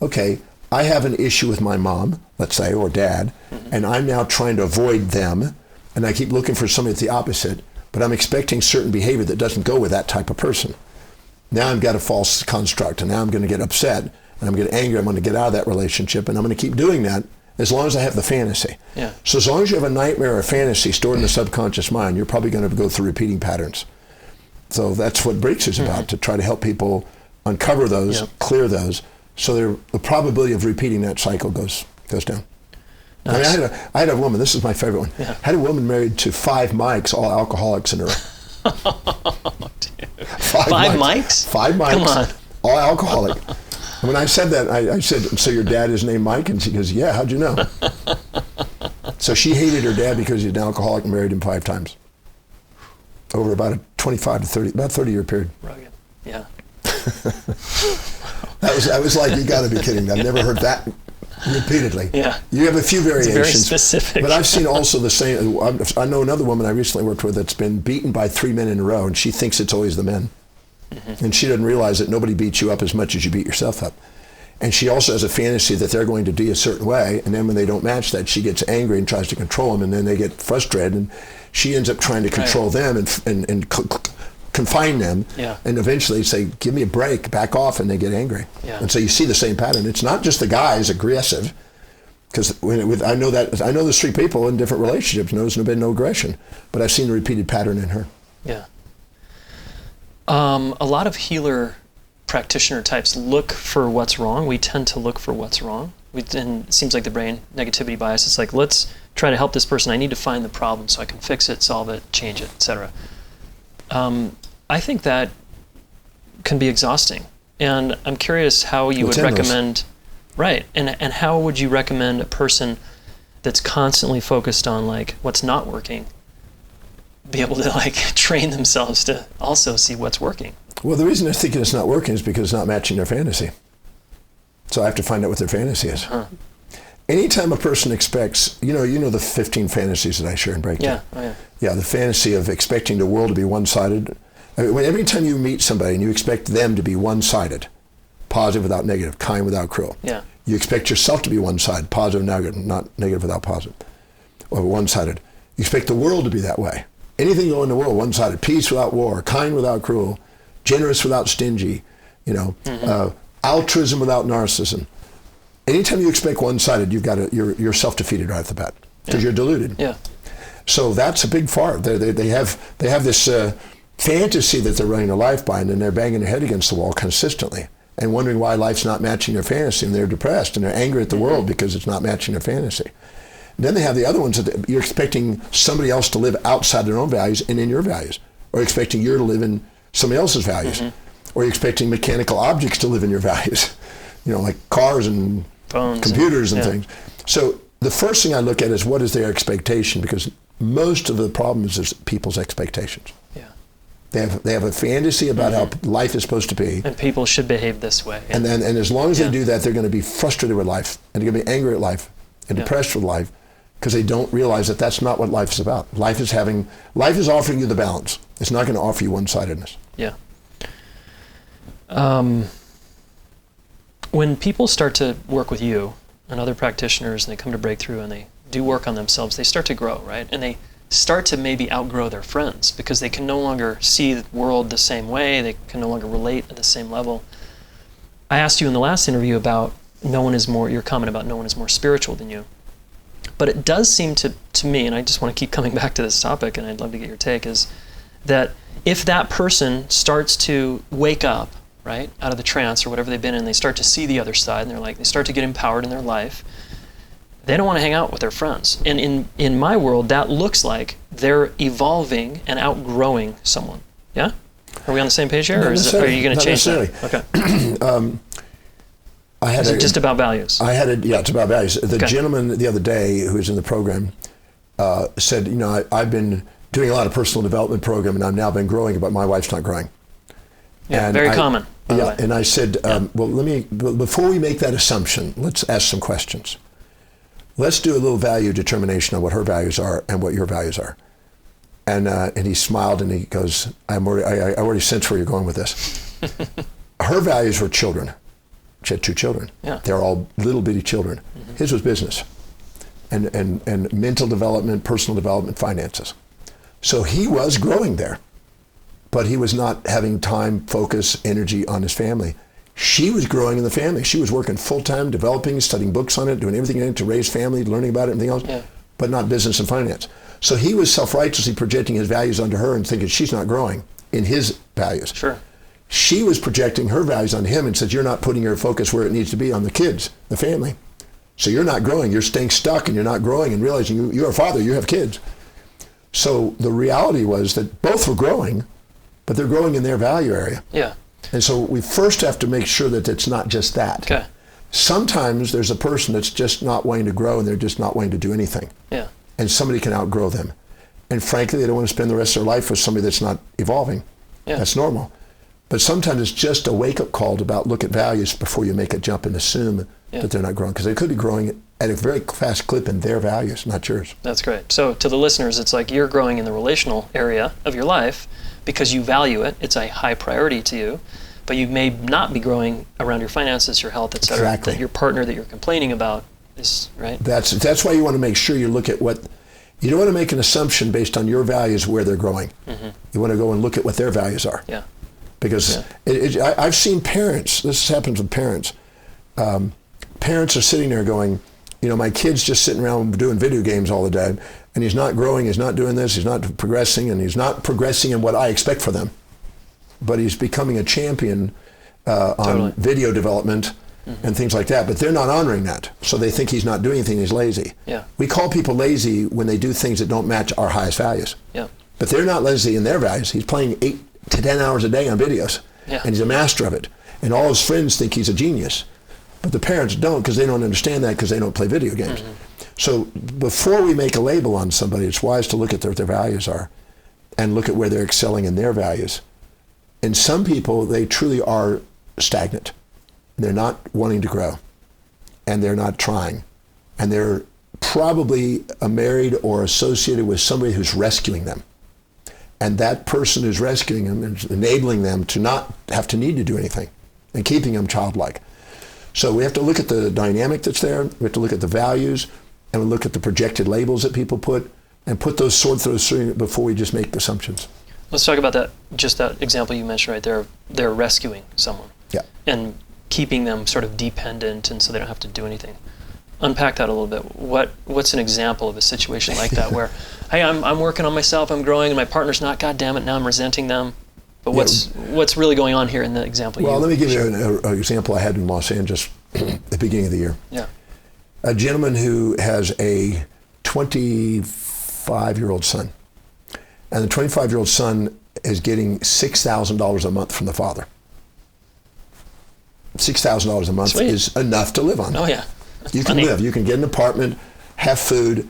okay, I have an issue with my mom, let's say, or dad, and I'm now trying to avoid them, and I keep looking for somebody that's the opposite, but I'm expecting certain behavior that doesn't go with that type of person. Now I've got a false construct, and now I'm going to get upset, and I'm going to get angry, I'm going to get out of that relationship, and I'm going to keep doing that as long as I have the fantasy. Yeah. So as long as you have a nightmare or a fantasy stored in the subconscious mind, you're probably going to go through repeating patterns. So that's what Breaks is about, to try to help people uncover those, clear those, so the probability of repeating that cycle goes down. Nice. I mean, I had a woman, this is my favorite one, I had a woman married to 5 Mikes, all alcoholics in her. Five Mikes? 5 Mikes, come on. all alcoholic. And when I said that, I said, so your dad is named Mike? And she goes, yeah, how'd you know? So she hated her dad because he's an alcoholic and married him 5 times. Over about a 30-year period. Rugged. Yeah. I was like, you got to be kidding me. I've never heard that repeatedly. Yeah. You have a few variations. It's very specific. But I've seen also the same. I know another woman I recently worked with that's been beaten by 3 men in a row, and she thinks it's always the men. And she doesn't realize that nobody beats you up as much as you beat yourself up. And she also has a fantasy that they're going to do a certain way, and then when they don't match that, she gets angry and tries to control them, and then they get frustrated, and she ends up trying to control them and confine them, and eventually say, give me a break, back off, and they get angry. And so you see the same pattern. It's not just the guys aggressive, because I know there's 3 people in different relationships, there's been no aggression, but I've seen the repeated pattern in her. Yeah. A lot of healer practitioner types look for what's wrong. We tend to look for what's wrong. And it seems like the brain negativity bias. It's like, let's try to help this person. I need to find the problem so I can fix it, solve it, change it, etc. I think that can be exhausting. And I'm curious how you would recommend, right, and how would you recommend a person that's constantly focused on like what's not working be able to like train themselves to also see what's working? Well, the reason they're thinking it's not working is because it's not matching their fantasy. So I have to find out what their fantasy is. Anytime a person expects, you know the 15 fantasies that I share in Breakthrough. Yeah, the fantasy of expecting the world to be one-sided. I mean, every time you meet somebody and you expect them to be one-sided, positive without negative, kind without cruel. Yeah. You expect yourself to be one-sided, positive, negative, not negative without positive, or one-sided. You expect the world to be that way. Anything going in the world, one-sided, peace without war, kind without cruel, generous without stingy, altruism without narcissism. Anytime you expect one-sided, you're self-defeated right off the bat because you're deluded. Yeah. So that's a big part. They have this fantasy that they're running their life by, and then they're banging their head against the wall consistently and wondering why life's not matching their fantasy, and they're depressed and they're angry at the world because it's not matching their fantasy. Then they have the other ones that you're expecting somebody else to live outside their own values and in your values, or expecting you to live in somebody else's values, or you're expecting mechanical objects to live in your values, like cars and phones, computers and things. So the first thing I look at is what is their expectation, because most of the problem is people's expectations. Yeah. They have a fantasy about how life is supposed to be. And people should behave this way. And as long as they do that, they're going to be frustrated with life, and they're going to be angry at life and depressed with life, because they don't realize that that's not what life is about. Life is offering you the balance. It's not going to offer you one-sidedness. Yeah. When people start to work with you and other practitioners, and they come to Breakthrough and they do work on themselves, they start to grow, right? And they start to maybe outgrow their friends because they can no longer see the world the same way. They can no longer relate at the same level. I asked you in the last interview about your comment about no one is more spiritual than you. But it does seem to me, and I just want to keep coming back to this topic, and I'd love to get your take, is that if that person starts to wake up, right, out of the trance or whatever they've been in, they start to see the other side, and they start to get empowered in their life, they don't want to hang out with their friends. And in my world, that looks like they're evolving and outgrowing someone. Yeah? Are we on the same page here? Or are you going to change that? Okay. Is it just about values? It's about values. The gentleman the other day who was in the program said, I've been doing a lot of personal development program, and I've now been growing, but my wife's not growing. Yeah, very common. By the way. And I said, before we make that assumption, let's ask some questions. Let's do a little value determination on what her values are and what your values are. And he smiled and he goes, I already sense where you're going with this. Her values were children. She had 2 children. Yeah. They're all little bitty children. Mm-hmm. His was business and mental development, personal development, finances. So he was growing there, but he was not having time, focus, energy on his family. She was growing in the family. She was working full-time, developing, studying books on it, doing everything in it to raise family, learning about it, everything else, but not business and finance. So he was self-righteously projecting his values onto her and thinking she's not growing in his values. Sure. She was projecting her values on him and said, you're not putting your focus where it needs to be on the kids, the family. So you're not growing. You're staying stuck and you're not growing and realizing you're a father, you have kids. So the reality was that both were growing, but they're growing in their value area. Yeah. And so we first have to make sure that it's not just that. Okay. Sometimes there's a person that's just not wanting to grow and they're just not wanting to do anything. Yeah. And somebody can outgrow them. And frankly, they don't want to spend the rest of their life with somebody that's not evolving. Yeah. That's normal. But sometimes it's just a wake-up call to about look at values before you make a jump and assume that they're not growing. Because they could be growing at a very fast clip in their values, not yours. That's great. So to the listeners, it's like you're growing in the relational area of your life because you value it. It's a high priority to you. But you may not be growing around your finances, your health, et cetera. Exactly. That your partner that you're complaining about is, right? That's why you want to make sure you look at what, you don't want to make an assumption based on your values where they're growing. Mm-hmm. You want to go and look at what their values are. Yeah. Because I've seen parents, this happens with parents. Parents are sitting there going, my kid's just sitting around doing video games all the day, and he's not growing, he's not doing this, he's not progressing, and he's not progressing in what I expect for them. But he's becoming a champion on video development and things like that. But they're not honoring that. So they think he's not doing anything, he's lazy. Yeah. We call people lazy when they do things that don't match our highest values. Yeah. But they're not lazy in their values. He's playing 8 to 10 hours a day on videos. Yeah. And he's a master of it. And all his friends think he's a genius. But the parents don't, because they don't understand that because they don't play video games. Mm-hmm. So before we make a label on somebody, it's wise to look at what their values are and look at where they're excelling in their values. And some people, they truly are stagnant. They're not wanting to grow. And they're not trying. And they're probably married or associated with somebody who's rescuing them. And that person who's rescuing them is enabling them to not have to need to do anything and keeping them childlike. So we have to look at the dynamic that's there. We have to look at the values, and we look at the projected labels that people put, and put those sort through before we just make assumptions. Let's talk about that. Just that example you mentioned right there. They're rescuing someone. Yeah. And keeping them sort of dependent, and so they don't have to do anything. Unpack that a little bit. What's an example of a situation like that where, hey, I'm working on myself, I'm growing, and my partner's not. God damn it! Now I'm resenting them. But what's really going on here in the example? Well, let me give you an example I had in Los Angeles at the beginning of the year. Yeah. A gentleman who has a 25-year-old son, and the 25-year-old son is getting $6,000 a month from the father. $6,000 a month Sweet. is enough to live on. Oh yeah. You can live. You can get an apartment, have food,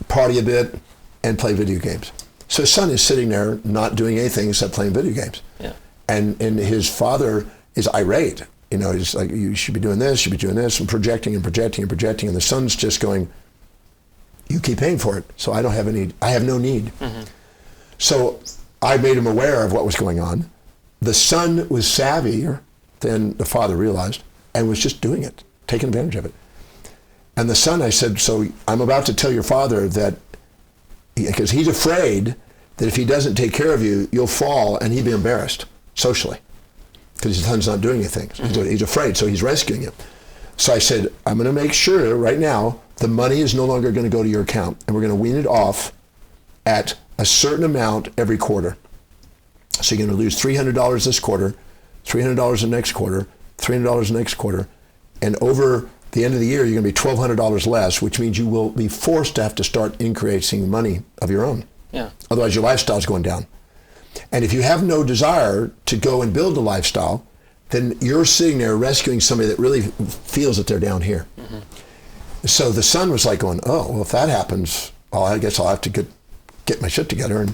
party a bit, and play video games. So his son is sitting there not doing anything except playing video games. Yeah. And his father is irate. He's like, you should be doing this, you should be doing this, and projecting and projecting and projecting. And the son's just going, you keep paying for it, so I have no need. Mm-hmm. So I made him aware of what was going on. The son was savvier than the father realized and was just doing it, taking advantage of it. And the son, I said, so I'm about to tell your father that, because he's afraid that if he doesn't take care of you, you'll fall and he'd be embarrassed socially because his son's not doing anything. Mm-hmm. He's afraid, so he's rescuing him. So I said, I'm going to make sure right now the money is no longer going to go to your account, and we're going to wean it off at a certain amount every quarter. So you're going to lose $300 this quarter, $300 the next quarter, $300 the next quarter, and over the end of the year, you're going to be $1,200 less, which means you will be forced to have to start increasing money of your own. Yeah. Otherwise, your lifestyle is going down. And if you have no desire to go and build a lifestyle, then you're sitting there rescuing somebody that really feels that they're down here. Mm-hmm. So the son was like going, oh, well, if that happens, well, I guess I'll have to get my shit together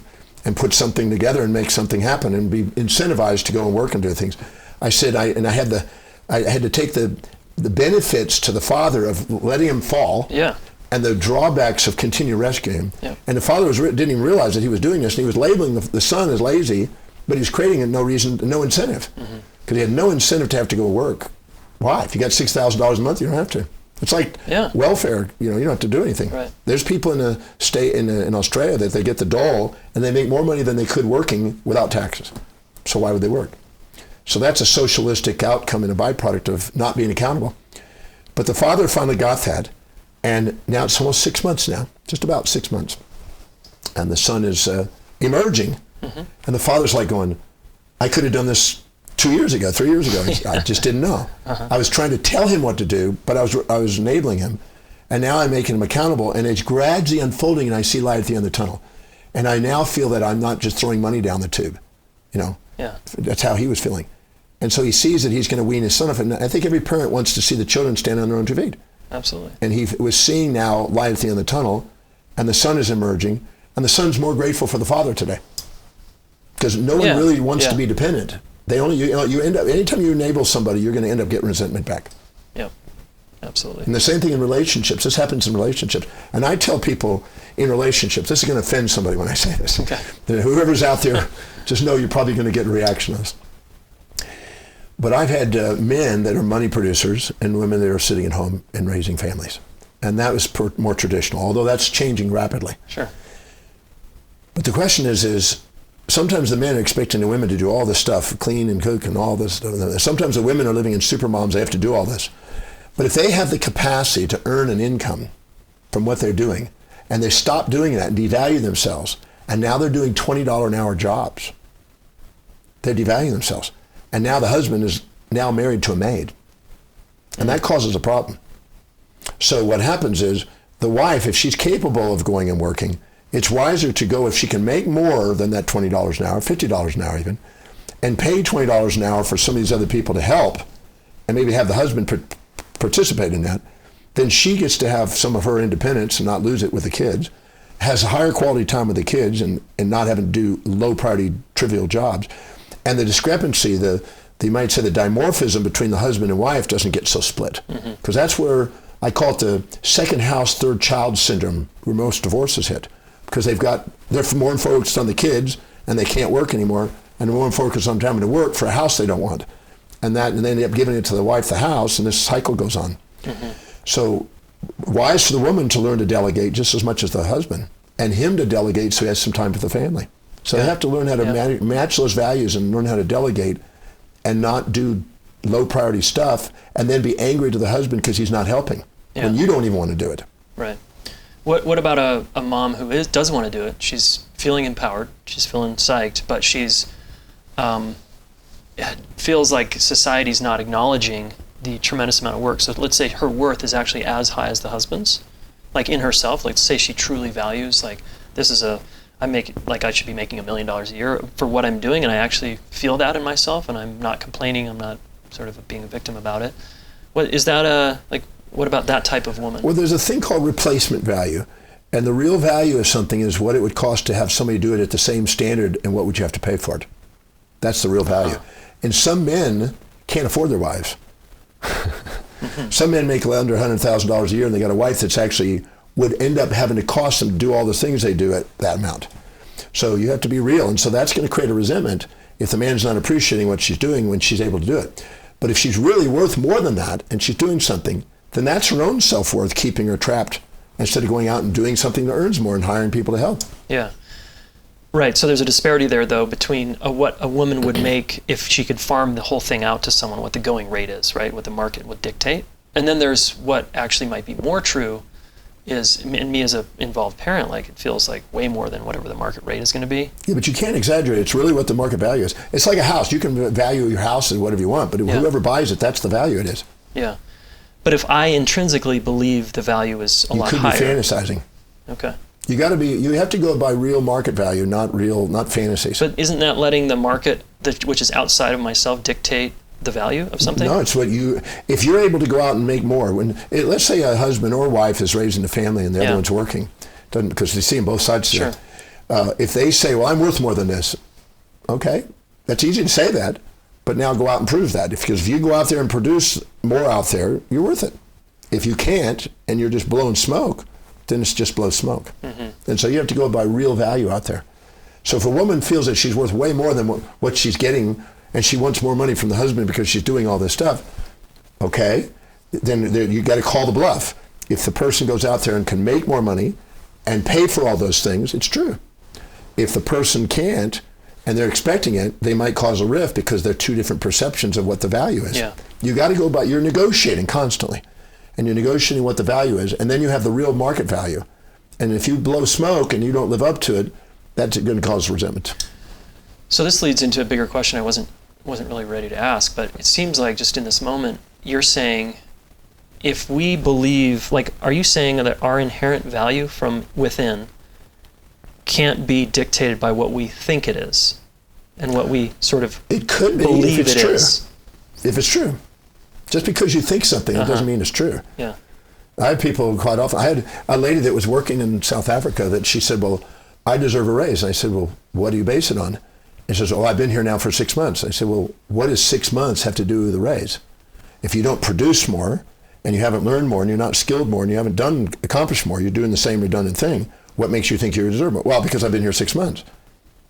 and put something together and make something happen and be incentivized to go and work and do things. I said, I had to take the benefits to the father of letting him fall. Yeah. And the drawbacks of continue rescuing him. Yeah. And the father didn't even realize that he was doing this, and he was labeling the son as lazy, but he was creating no incentive. Because he had no incentive to have to go work. Why? If you got $6,000 a month, you don't have to. It's like welfare, you don't have to do anything. Right. There's people in a state in Australia that they get the dole, and they make more money than they could working without taxes. So why would they work? So that's a socialistic outcome and a byproduct of not being accountable. But the father finally got that. And now it's almost 6 months now, just about 6 months. And the son is emerging. And the father's like going, I could have done this 2 years ago, 3 years ago. I just didn't know. I was trying to tell him what to do, but I was enabling him. And now I'm making him accountable. And it's gradually unfolding, and I see light at the end of the tunnel. And I now feel that I'm not just throwing money down the tube. Yeah. That's how he was feeling. And so he sees that he's going to wean his son off. And I think every parent wants to see the children stand on their own 2 feet. Absolutely. And he was seeing now light at the end of the tunnel, and the son is emerging, and the son's more grateful for the father today. Because no one really wants to be dependent. They only you end up, anytime you enable somebody, you're going to end up getting resentment back. Yep. Absolutely. And the same thing in relationships. This happens in relationships. And I tell people in relationships, this is going to offend somebody when I say this. Okay. That whoever's out there, just know you're probably going to get a reaction on this. But I've had men that are money producers and women that are sitting at home and raising families. And that was more traditional, although that's changing rapidly. Sure. But the question is sometimes the men are expecting the women to do all this stuff, clean and cook and all this stuff. Sometimes the women are living in super moms, they have to do all this. But if they have the capacity to earn an income from what they're doing, and they stop doing that and devalue themselves, and now they're doing $20 an hour jobs, they're devaluing themselves. And now the husband is now married to a maid. And that causes a problem. So what happens is the wife, if she's capable of going and working, it's wiser to go if she can make more than that $20 an hour, $50 an hour even, and pay $20 an hour for some of these other people to help, and maybe have the husband participate in that, then she gets to have some of her independence and not lose it with the kids, has a higher quality time with the kids and not having to do low priority trivial jobs. And the discrepancy, you might say the dimorphism between the husband and wife doesn't get so split. Because that's where I call it the second house, third child syndrome, where most divorces hit. Because they're more focused on the kids and they can't work anymore, and they're more focused on having to work for a house they don't want. And they end up giving it to the wife, the house, and this cycle goes on. So wise for the woman to learn to delegate just as much as the husband, and him to delegate so he has some time with the family. So they have to learn how to match those values and learn how to delegate and not do low priority stuff and then be angry to the husband because he's not helping when you don't even want to do it. Right. What about a mom who doesn't want to do it? She's feeling empowered, she's feeling psyched, but she's feels like society's not acknowledging the tremendous amount of work. So let's say her worth is actually as high as the husband's, like in herself. Like say she truly values, like I should be making $1 million a year for what I'm doing, and I actually feel that in myself, and I'm not complaining, I'm not sort of being a victim about it. What about that type of woman? Well, there's a thing called replacement value, and the real value of something is what it would cost to have somebody do it at the same standard, and what would you have to pay for it. That's the real value. And some men can't afford their wives. Some men make under $100,000 a year, and they got a wife that's actually would end up having to cost them to do all the things they do at that amount. So you have to be real. And so that's going to create a resentment if the man's not appreciating what she's doing when she's able to do it. But if she's really worth more than that and she's doing something, then that's her own self-worth keeping her trapped instead of going out and doing something that earns more and hiring people to help. Yeah. Right. So there's a disparity there, though, between what a woman would make if she could farm the whole thing out to someone, what the going rate is, right, what the market would dictate. And then there's what actually might be more true is, and me as an involved parent, like it feels like way more than whatever the market rate is going to be. Yeah, but you can't exaggerate. It's really what the market value is. It's like a house. You can value your house at whatever you want, but whoever buys it, that's the value it is. Yeah. But if I intrinsically believe the value is a lot higher. You could be fantasizing. Okay. You have to go by real market value, not fantasies. But isn't that letting the market, which is outside of myself, dictate the value of something? No, it's if you're able to go out and make more, let's say a husband or wife is raising a family and the other one's working, Because they see on both sides. Sure. If they say, well, I'm worth more than this, okay, that's easy to say that, but now go out and prove that. Because if you go out there and produce more out there, you're worth it. If you can't, and you're just blowing smoke, then it's just blow smoke. And so you have to go by real value out there. So if a woman feels that she's worth way more than what she's getting, and she wants more money from the husband because she's doing all this stuff, okay, then you got to call the bluff. If the person goes out there and can make more money and pay for all those things, it's true. If the person can't, and they're expecting it, they might cause a rift because they're two different perceptions of what the value is. Yeah. You got to go by, you're negotiating constantly, and you're negotiating what the value is, and then you have the real market value. And if you blow smoke and you don't live up to it, that's going to cause resentment. So this leads into a bigger question I wasn't really ready to ask, but it seems like just in this moment, you're saying, if we believe, like, are you saying that our inherent value from within can't be dictated by what we think it is and what we sort of it could be believe if it's it true. is? If it's true. Just because you think something, it doesn't mean it's true. Yeah. I have people quite often. I had a lady that was working in South Africa that she said, well, I deserve a raise. And I said, well, what do you base it on? And she says, oh, I've been here now for 6 months. I said, well, what does 6 months have to do with the raise? If you don't produce more, and you haven't learned more, and you're not skilled more, and you haven't accomplished more, you're doing the same redundant thing, what makes you think you deserve more? Well, because I've been here 6 months.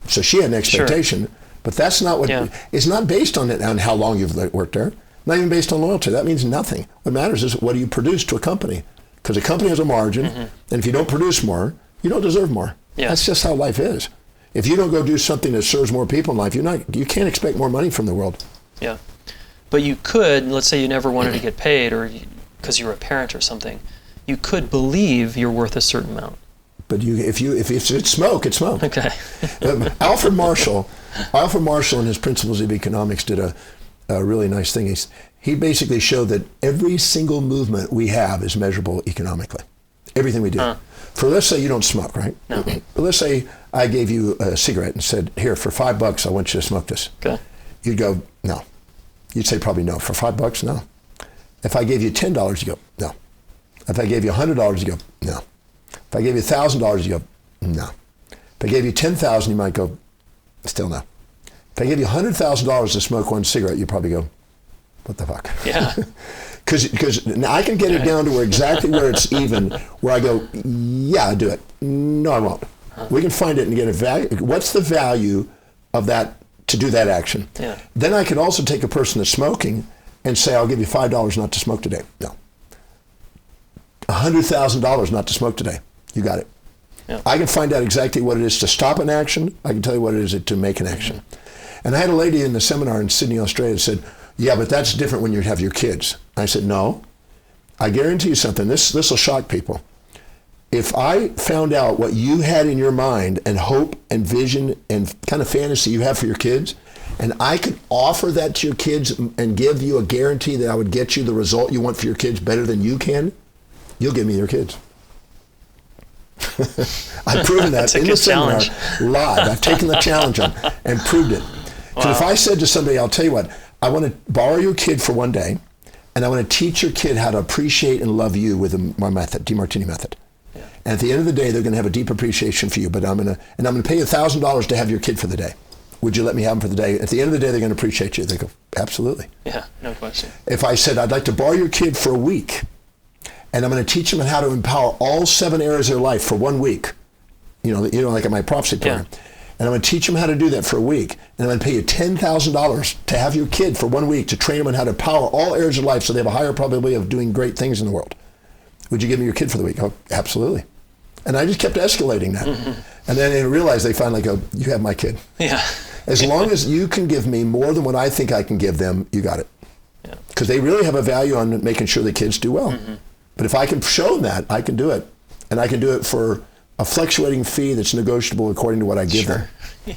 So she had an expectation, sure. But that's not what, it's not based on how long you've worked there, not even based on loyalty. That means nothing. What matters is what do you produce to a company? Because a company has a margin, and if you don't produce more, you don't deserve more. Yeah. That's just how life is. If you don't go do something that serves more people in life, you can't expect more money from the world. Yeah. But you could, let's say you never wanted to get paid, or because you're a parent or something, you could believe you're worth a certain amount. But if it's smoke, it's smoke. Okay. Alfred Marshall in his Principles of Economics did a really nice thing. He basically showed that every single movement we have is measurable economically. Everything we do. For let's say you don't smoke, right? No. But let's say I gave you a cigarette and said, here, for $5, I want you to smoke this. Okay. You'd go, no. You'd say probably no. For $5, no. If I gave you $10, you go, no. If I gave you $100, you go, no. If I gave you $1,000, you go, no. If I gave you $10,000, you might go, still no. If I gave you $100,000 to smoke one cigarette, you'd probably go, what the fuck? Yeah. Because now I can get it down to where exactly where it's even, where I go, yeah, I'll do it. No, I won't. We can find it and get a value. What's the value of that to do that action? Yeah. Then I can also take a person that's smoking and say, I'll give you $5 not to smoke today. No. $100,000 not to smoke today. You got it. Yeah. I can find out exactly what it is to stop an action. I can tell you what it is to make an action. And I had a lady in the seminar in Sydney, Australia that said, yeah, but that's different when you have your kids. I said, no. I guarantee you something. This will shock people. If I found out what you had in your mind and hope and vision and kind of fantasy you have for your kids, and I could offer that to your kids and give you a guarantee that I would get you the result you want for your kids better than you can, you'll give me your kids. I've proven that in the seminar live. I've taken the challenge on and proved it. So if I said to somebody, I'll tell you what, I want to borrow your kid for one day, and I want to teach your kid how to appreciate and love you with my method, DeMartini method. Yeah. And at the end of the day, they're going to have a deep appreciation for you. But I'm going to pay you $1,000 to have your kid for the day. Would you let me have them for the day? At the end of the day, they're going to appreciate you. They go, absolutely. Yeah, no question. If I said I'd like to borrow your kid for a week, and I'm going to teach them how to empower all 7 areas of their life for 1 week, you know, like in my prophecy program. Yeah. And I'm going to teach them how to do that for a week. And I'm going to pay you $10,000 to have your kid for 1 week to train them on how to power all areas of life so they have a higher probability of doing great things in the world. Would you give me your kid for the week? Oh, absolutely. And I just kept escalating that. And then they realized they finally go, you have my kid. Yeah. As long as you can give me more than what I think I can give them, you got it. Because they really have a value on making sure the kids do well. But if I can show them that, I can do it. And I can do it for a fluctuating fee that's negotiable according to what I give them.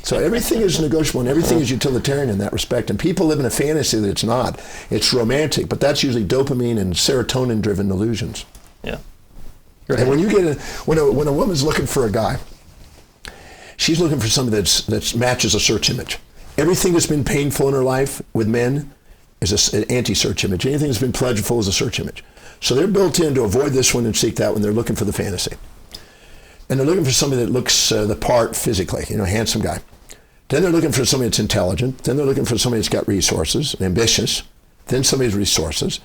So everything is negotiable and everything is utilitarian in that respect. And people live in a fantasy that it's not. It's romantic, but that's usually dopamine and serotonin-driven illusions. Yeah. And when you get when a woman's looking for a guy, she's looking for somebody that matches a search image. Everything that's been painful in her life with men is an anti-search image. Anything that's been pleasurable is a search image. So they're built in to avoid this one and seek that when they're looking for the fantasy. And they're looking for somebody that looks the part physically, handsome guy. Then they're looking for somebody that's intelligent. Then they're looking for somebody that's got resources and ambitious. Then somebody with resources.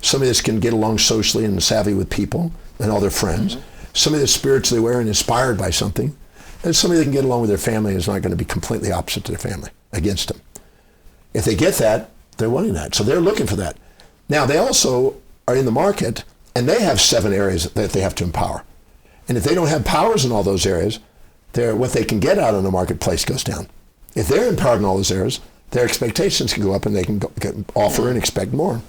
Somebody that can get along socially and savvy with people and all their friends. Somebody that's spiritually aware and inspired by something. And somebody that can get along with their family and is not going to be completely opposite to their family, against them. If they get that, they're wanting that. So they're looking for that. Now, they also are in the market, and they have 7 areas that they have to empower. And if they don't have powers in all those areas, what they can get out in the marketplace goes down. If they're empowered in all those areas, their expectations can go up and they can offer and expect more.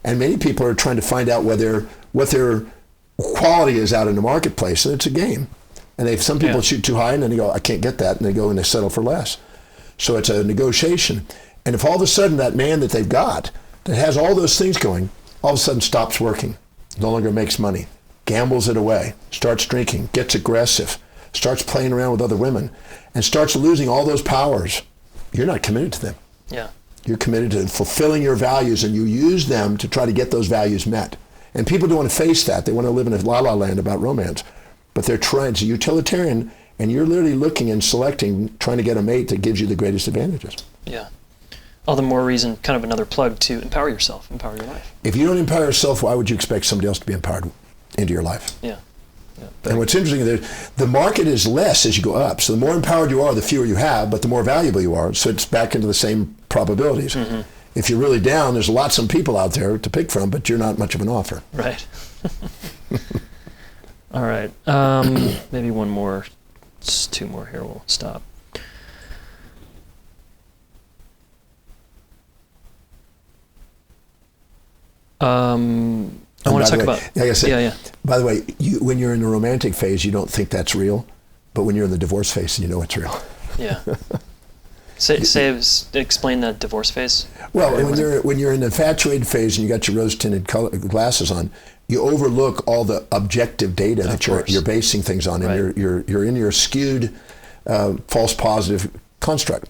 And many people are trying to find out what their quality is out in the marketplace, and it's a game. And some people shoot too high, and then they go, I can't get that, and they go and they settle for less. So it's a negotiation. And if all of a sudden that man that they've got, that has all those things going, all of a sudden stops working, no longer makes money, gambles it away, starts drinking, gets aggressive, starts playing around with other women, and starts losing all those powers, you're not committed to them. Yeah. You're committed to fulfilling your values, and you use them to try to get those values met. And people don't want to face that. They want to live in a la-la land about romance. But they're trying, it's a utilitarian, and you're literally looking and selecting, trying to get a mate that gives you the greatest advantages. Yeah. All the more reason, kind of another plug to empower yourself, empower your life. If you don't empower yourself, why would you expect somebody else to be empowered into your life? Yeah. And what's interesting, the market is less as you go up. So the more empowered you are, the fewer you have, but the more valuable you are. So it's back into the same probabilities. If you're really down, there's lots of people out there to pick from, but you're not much of an offer. Right. All right. Maybe one more. Just 2 more here. We'll stop. I want to talk about. Like I said, by the way, when you're in the romantic phase, you don't think that's real, but when you're in the divorce phase, you know it's real. Yeah. Explain that divorce phase. Well, when you're in the infatuated phase and you got your rose-tinted glasses on, you overlook all the objective data that you're basing things on, and you're in your skewed false positive construct.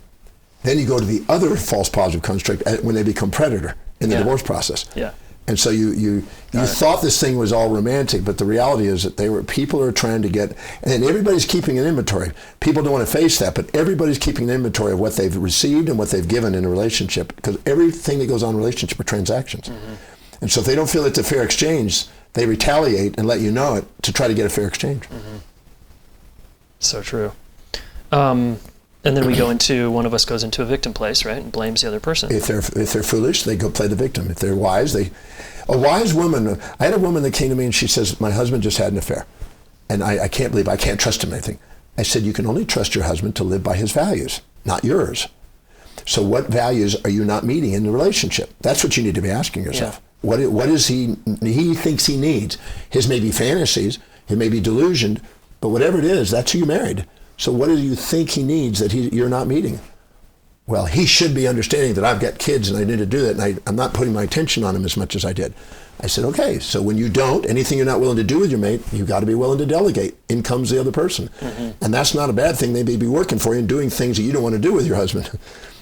Then you go to the other false positive construct when they become predator in the divorce process. Yeah. And so you thought this thing was all romantic, but the reality is that people are trying to get, and everybody's keeping an inventory. People don't want to face that, but everybody's keeping an inventory of what they've received and what they've given in a relationship, because everything that goes on in a relationship are transactions. And so if they don't feel it's a fair exchange, they retaliate and let you know it to try to get a fair exchange. So true. And then we go into, one of us goes into a victim place, right, and blames the other person. If they're foolish, they go play the victim. If they're wise, a wise woman. I had a woman that came to me and she says, my husband just had an affair, and I can't believe I can't trust him anything. I said, you can only trust your husband to live by his values, not yours. So what values are you not meeting in the relationship? That's what you need to be asking yourself. What is he thinks he needs? His may be fantasies, it may be delusion, but whatever it is, that's who you married. So what do you think he needs that you're not meeting? Well, he should be understanding that I've got kids and I need to do that, and I'm not putting my attention on him as much as I did. I said, okay, so when you don't, anything you're not willing to do with your mate, you've got to be willing to delegate. In comes the other person. And that's not a bad thing. They may be working for you and doing things that you don't want to do with your husband.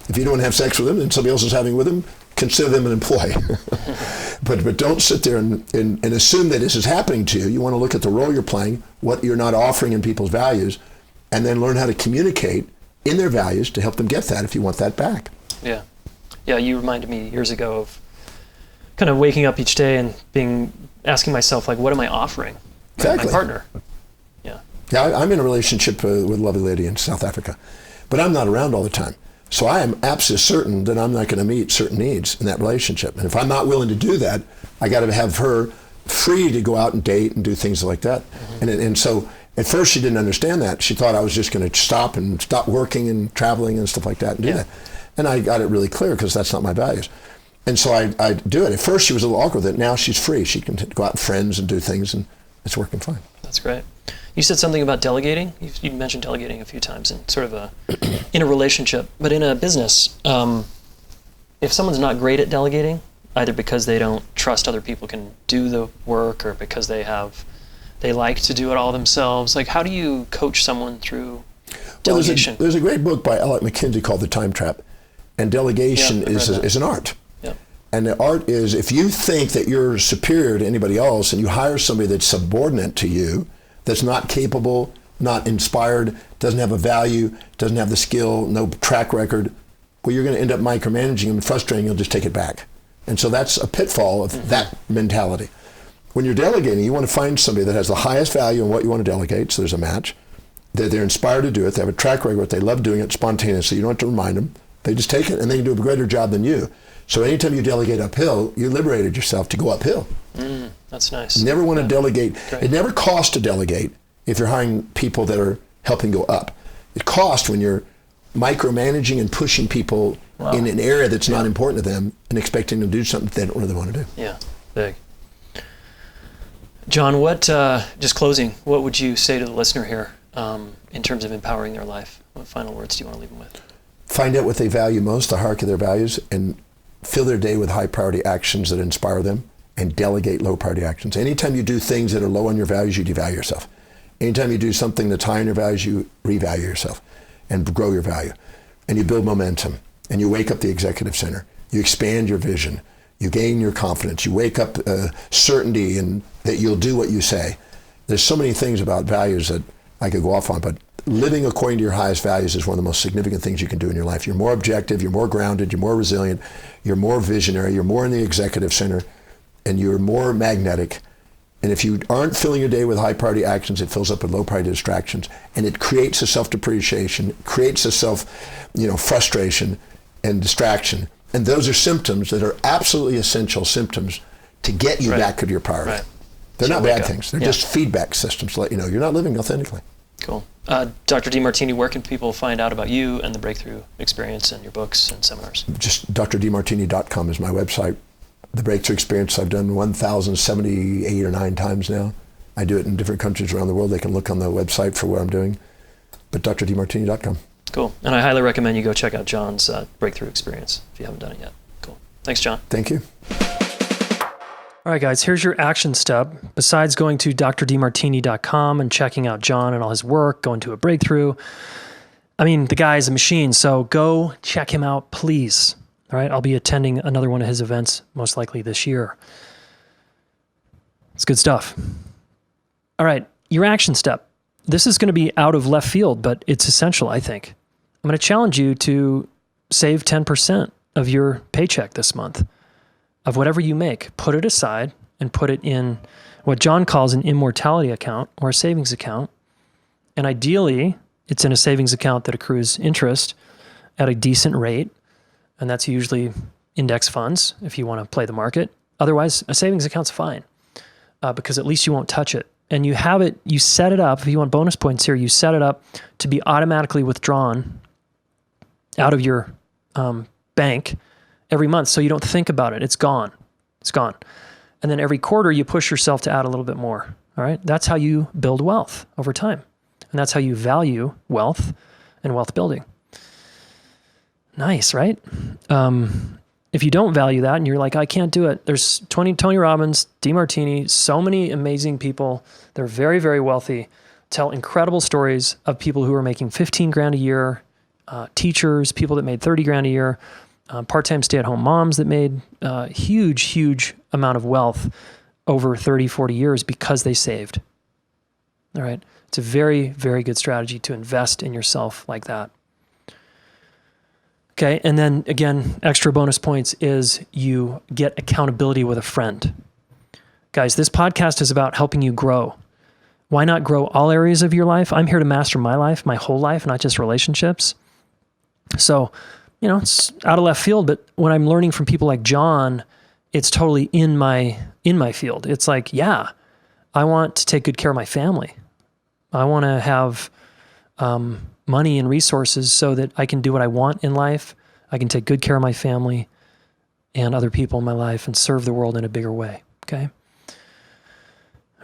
If you don't want to have sex with him and somebody else is having with him, consider them an employee. But don't sit there and assume that this is happening to you. You want to look at the role you're playing, what you're not offering in people's values, and then learn how to communicate in their values to help them get that if you want that back. Yeah. Yeah, you reminded me years ago of kind of waking up each day and asking myself, like, what am I offering my partner? Yeah. Yeah, I'm in a relationship with a lovely lady in South Africa, but I'm not around all the time. So I am absolutely certain that I'm not going to meet certain needs in that relationship. And if I'm not willing to do that, I got to have her free to go out and date and do things like that. And so at first she didn't understand that. She thought I was just going to stop working and traveling and stuff like that and do that. And I got it really clear because that's not my values. And so I do it. At first she was a little awkward with it. Now she's free. She can go out with friends and do things, and it's working fine. That's great. You said something about delegating. You mentioned delegating a few times in sort of in a relationship, but in a business, if someone's not great at delegating, either because they don't trust other people can do the work or because they like to do it all themselves, like how do you coach someone through delegation? Well, there's a great book by Elliot McKinsey called The Time Trap, and delegation is an art. Yep. And the art is, if you think that you're superior to anybody else and you hire somebody that's subordinate to you, that's not capable, not inspired, doesn't have a value, doesn't have the skill, no track record, well, you're going to end up micromanaging them and frustrating, you'll just take it back. And so that's a pitfall of that mentality. When you're delegating, you want to find somebody that has the highest value in what you want to delegate, so there's a match. They're inspired to do it, they have a track record, they love doing it spontaneously, you don't have to remind them. They just take it and they can do a greater job than you. So anytime you delegate uphill, you liberated yourself to go uphill. That's nice. You never want to delegate. Great. It never costs to delegate if you're hiring people that are helping go up. It costs when you're micromanaging and pushing people in an area that's not important to them and expecting them to do something they don't really want to do. Yeah, big. John, what, just closing, what would you say to the listener here in terms of empowering their life? What final words do you want to leave them with? Find out what they value most, the heart of their values, and fill their day with high priority actions that inspire them, and delegate low priority actions. Anytime you do things that are low on your values, you devalue yourself. Anytime you do something that's high on your values, you revalue yourself and grow your value. And you build momentum, and you wake up the executive center. You expand your vision. You gain your confidence. You wake up certainty and that you'll do what you say. There's so many things about values that I could go off on, but living according to your highest values is one of the most significant things you can do in your life. You're more objective, you're more grounded, you're more resilient, you're more visionary, you're more in the executive center, and you're more magnetic. And if you aren't filling your day with high priority actions, it fills up with low priority distractions, and it creates a self-depreciation, creates a frustration and distraction. And those are symptoms that are absolutely essential symptoms to get you back to your priority. Right. They're not bad things. They're just feedback systems to let you know you're not living authentically. Cool. Dr. Demartini, where can people find out about you and the Breakthrough Experience and your books and seminars? Just drdemartini.com is my website. The Breakthrough Experience I've done 1,078 or 9 times now. I do it in different countries around the world. They can look on the website for what I'm doing. But drdemartini.com. Cool. And I highly recommend you go check out John's Breakthrough Experience if you haven't done it yet. Cool. Thanks, John. Thank you. All right, guys, here's your action step. Besides going to drdemartini.com and checking out John and all his work, going to a breakthrough, I mean, the guy is a machine, so go check him out, please. All right, I'll be attending another one of his events, most likely this year. It's good stuff. All right, your action step. This is going to be out of left field, but it's essential, I think. I'm going to challenge you to save 10% of your paycheck this month. Of whatever you make, put it aside and put it in what John calls an immortality account or a savings account. And ideally, it's in a savings account that accrues interest at a decent rate. And that's usually index funds if you want to play the market. Otherwise, a savings account's fine because at least you won't touch it. And you have it, you set it up, if you want bonus points here, you set it up to be automatically withdrawn out of your bank every month, so you don't think about it. It's gone. It's gone. And then every quarter, you push yourself to add a little bit more. All right? That's how you build wealth over time. And that's how you value wealth and wealth building. Nice, right? If you don't value that and you're like, I can't do it, there's Tony Robbins, Demartini, so many amazing people. They're very, very wealthy, tell incredible stories of people who are making 15 grand a year, teachers, people that made 30 grand a year, part-time stay-at-home moms that made a huge amount of wealth over 30, 40 years because they saved. All right. It's a very, very good strategy to invest in yourself like that. Okay. And then again, extra bonus points is you get accountability with a friend. Guys, this podcast is about helping you grow. Why not grow all areas of your life? I'm here to master my life, my whole life, not just relationships. So, it's out of left field, but when I'm learning from people like John, it's totally in my field. It's like, yeah, I want to take good care of my family. I want to have money and resources so that I can do what I want in life. I can take good care of my family and other people in my life and serve the world in a bigger way. Okay.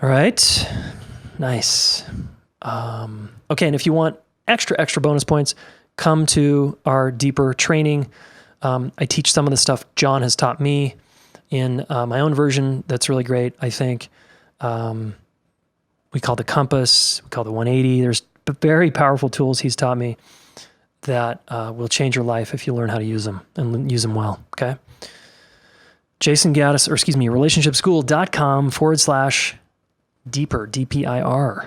All right. Nice. Okay. And if you want extra bonus points, come to our deeper training. I teach some of the stuff John has taught me in my own version. That's really great. I think we call the Compass, we call the 180. There's very powerful tools he's taught me that will change your life if you learn how to use them and use them well. Okay. Jason Gaddis, relationshipschool.com/deeper, DPIR.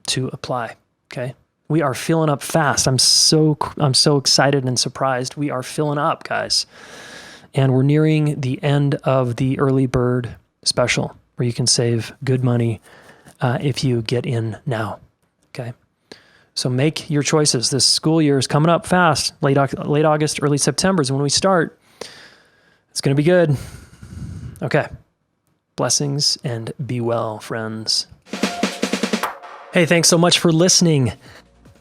to apply. Okay. We are filling up fast. I'm so excited and surprised. We are filling up, guys. And we're nearing the end of the early bird special where you can save good money if you get in now. Okay. So make your choices. This school year is coming up fast. Late August, early September is when we start. It's going to be good. Okay. Blessings and be well, friends. Hey, thanks so much for listening.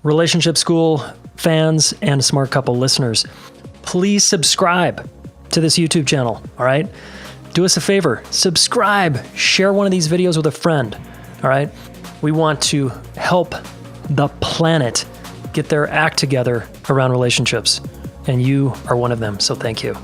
Relationship School fans and Smart Couple listeners, please subscribe to this YouTube channel, all right? Do us a favor, subscribe, share one of these videos with a friend, all right? We want to help the planet get their act together around relationships, and you are one of them, so thank you.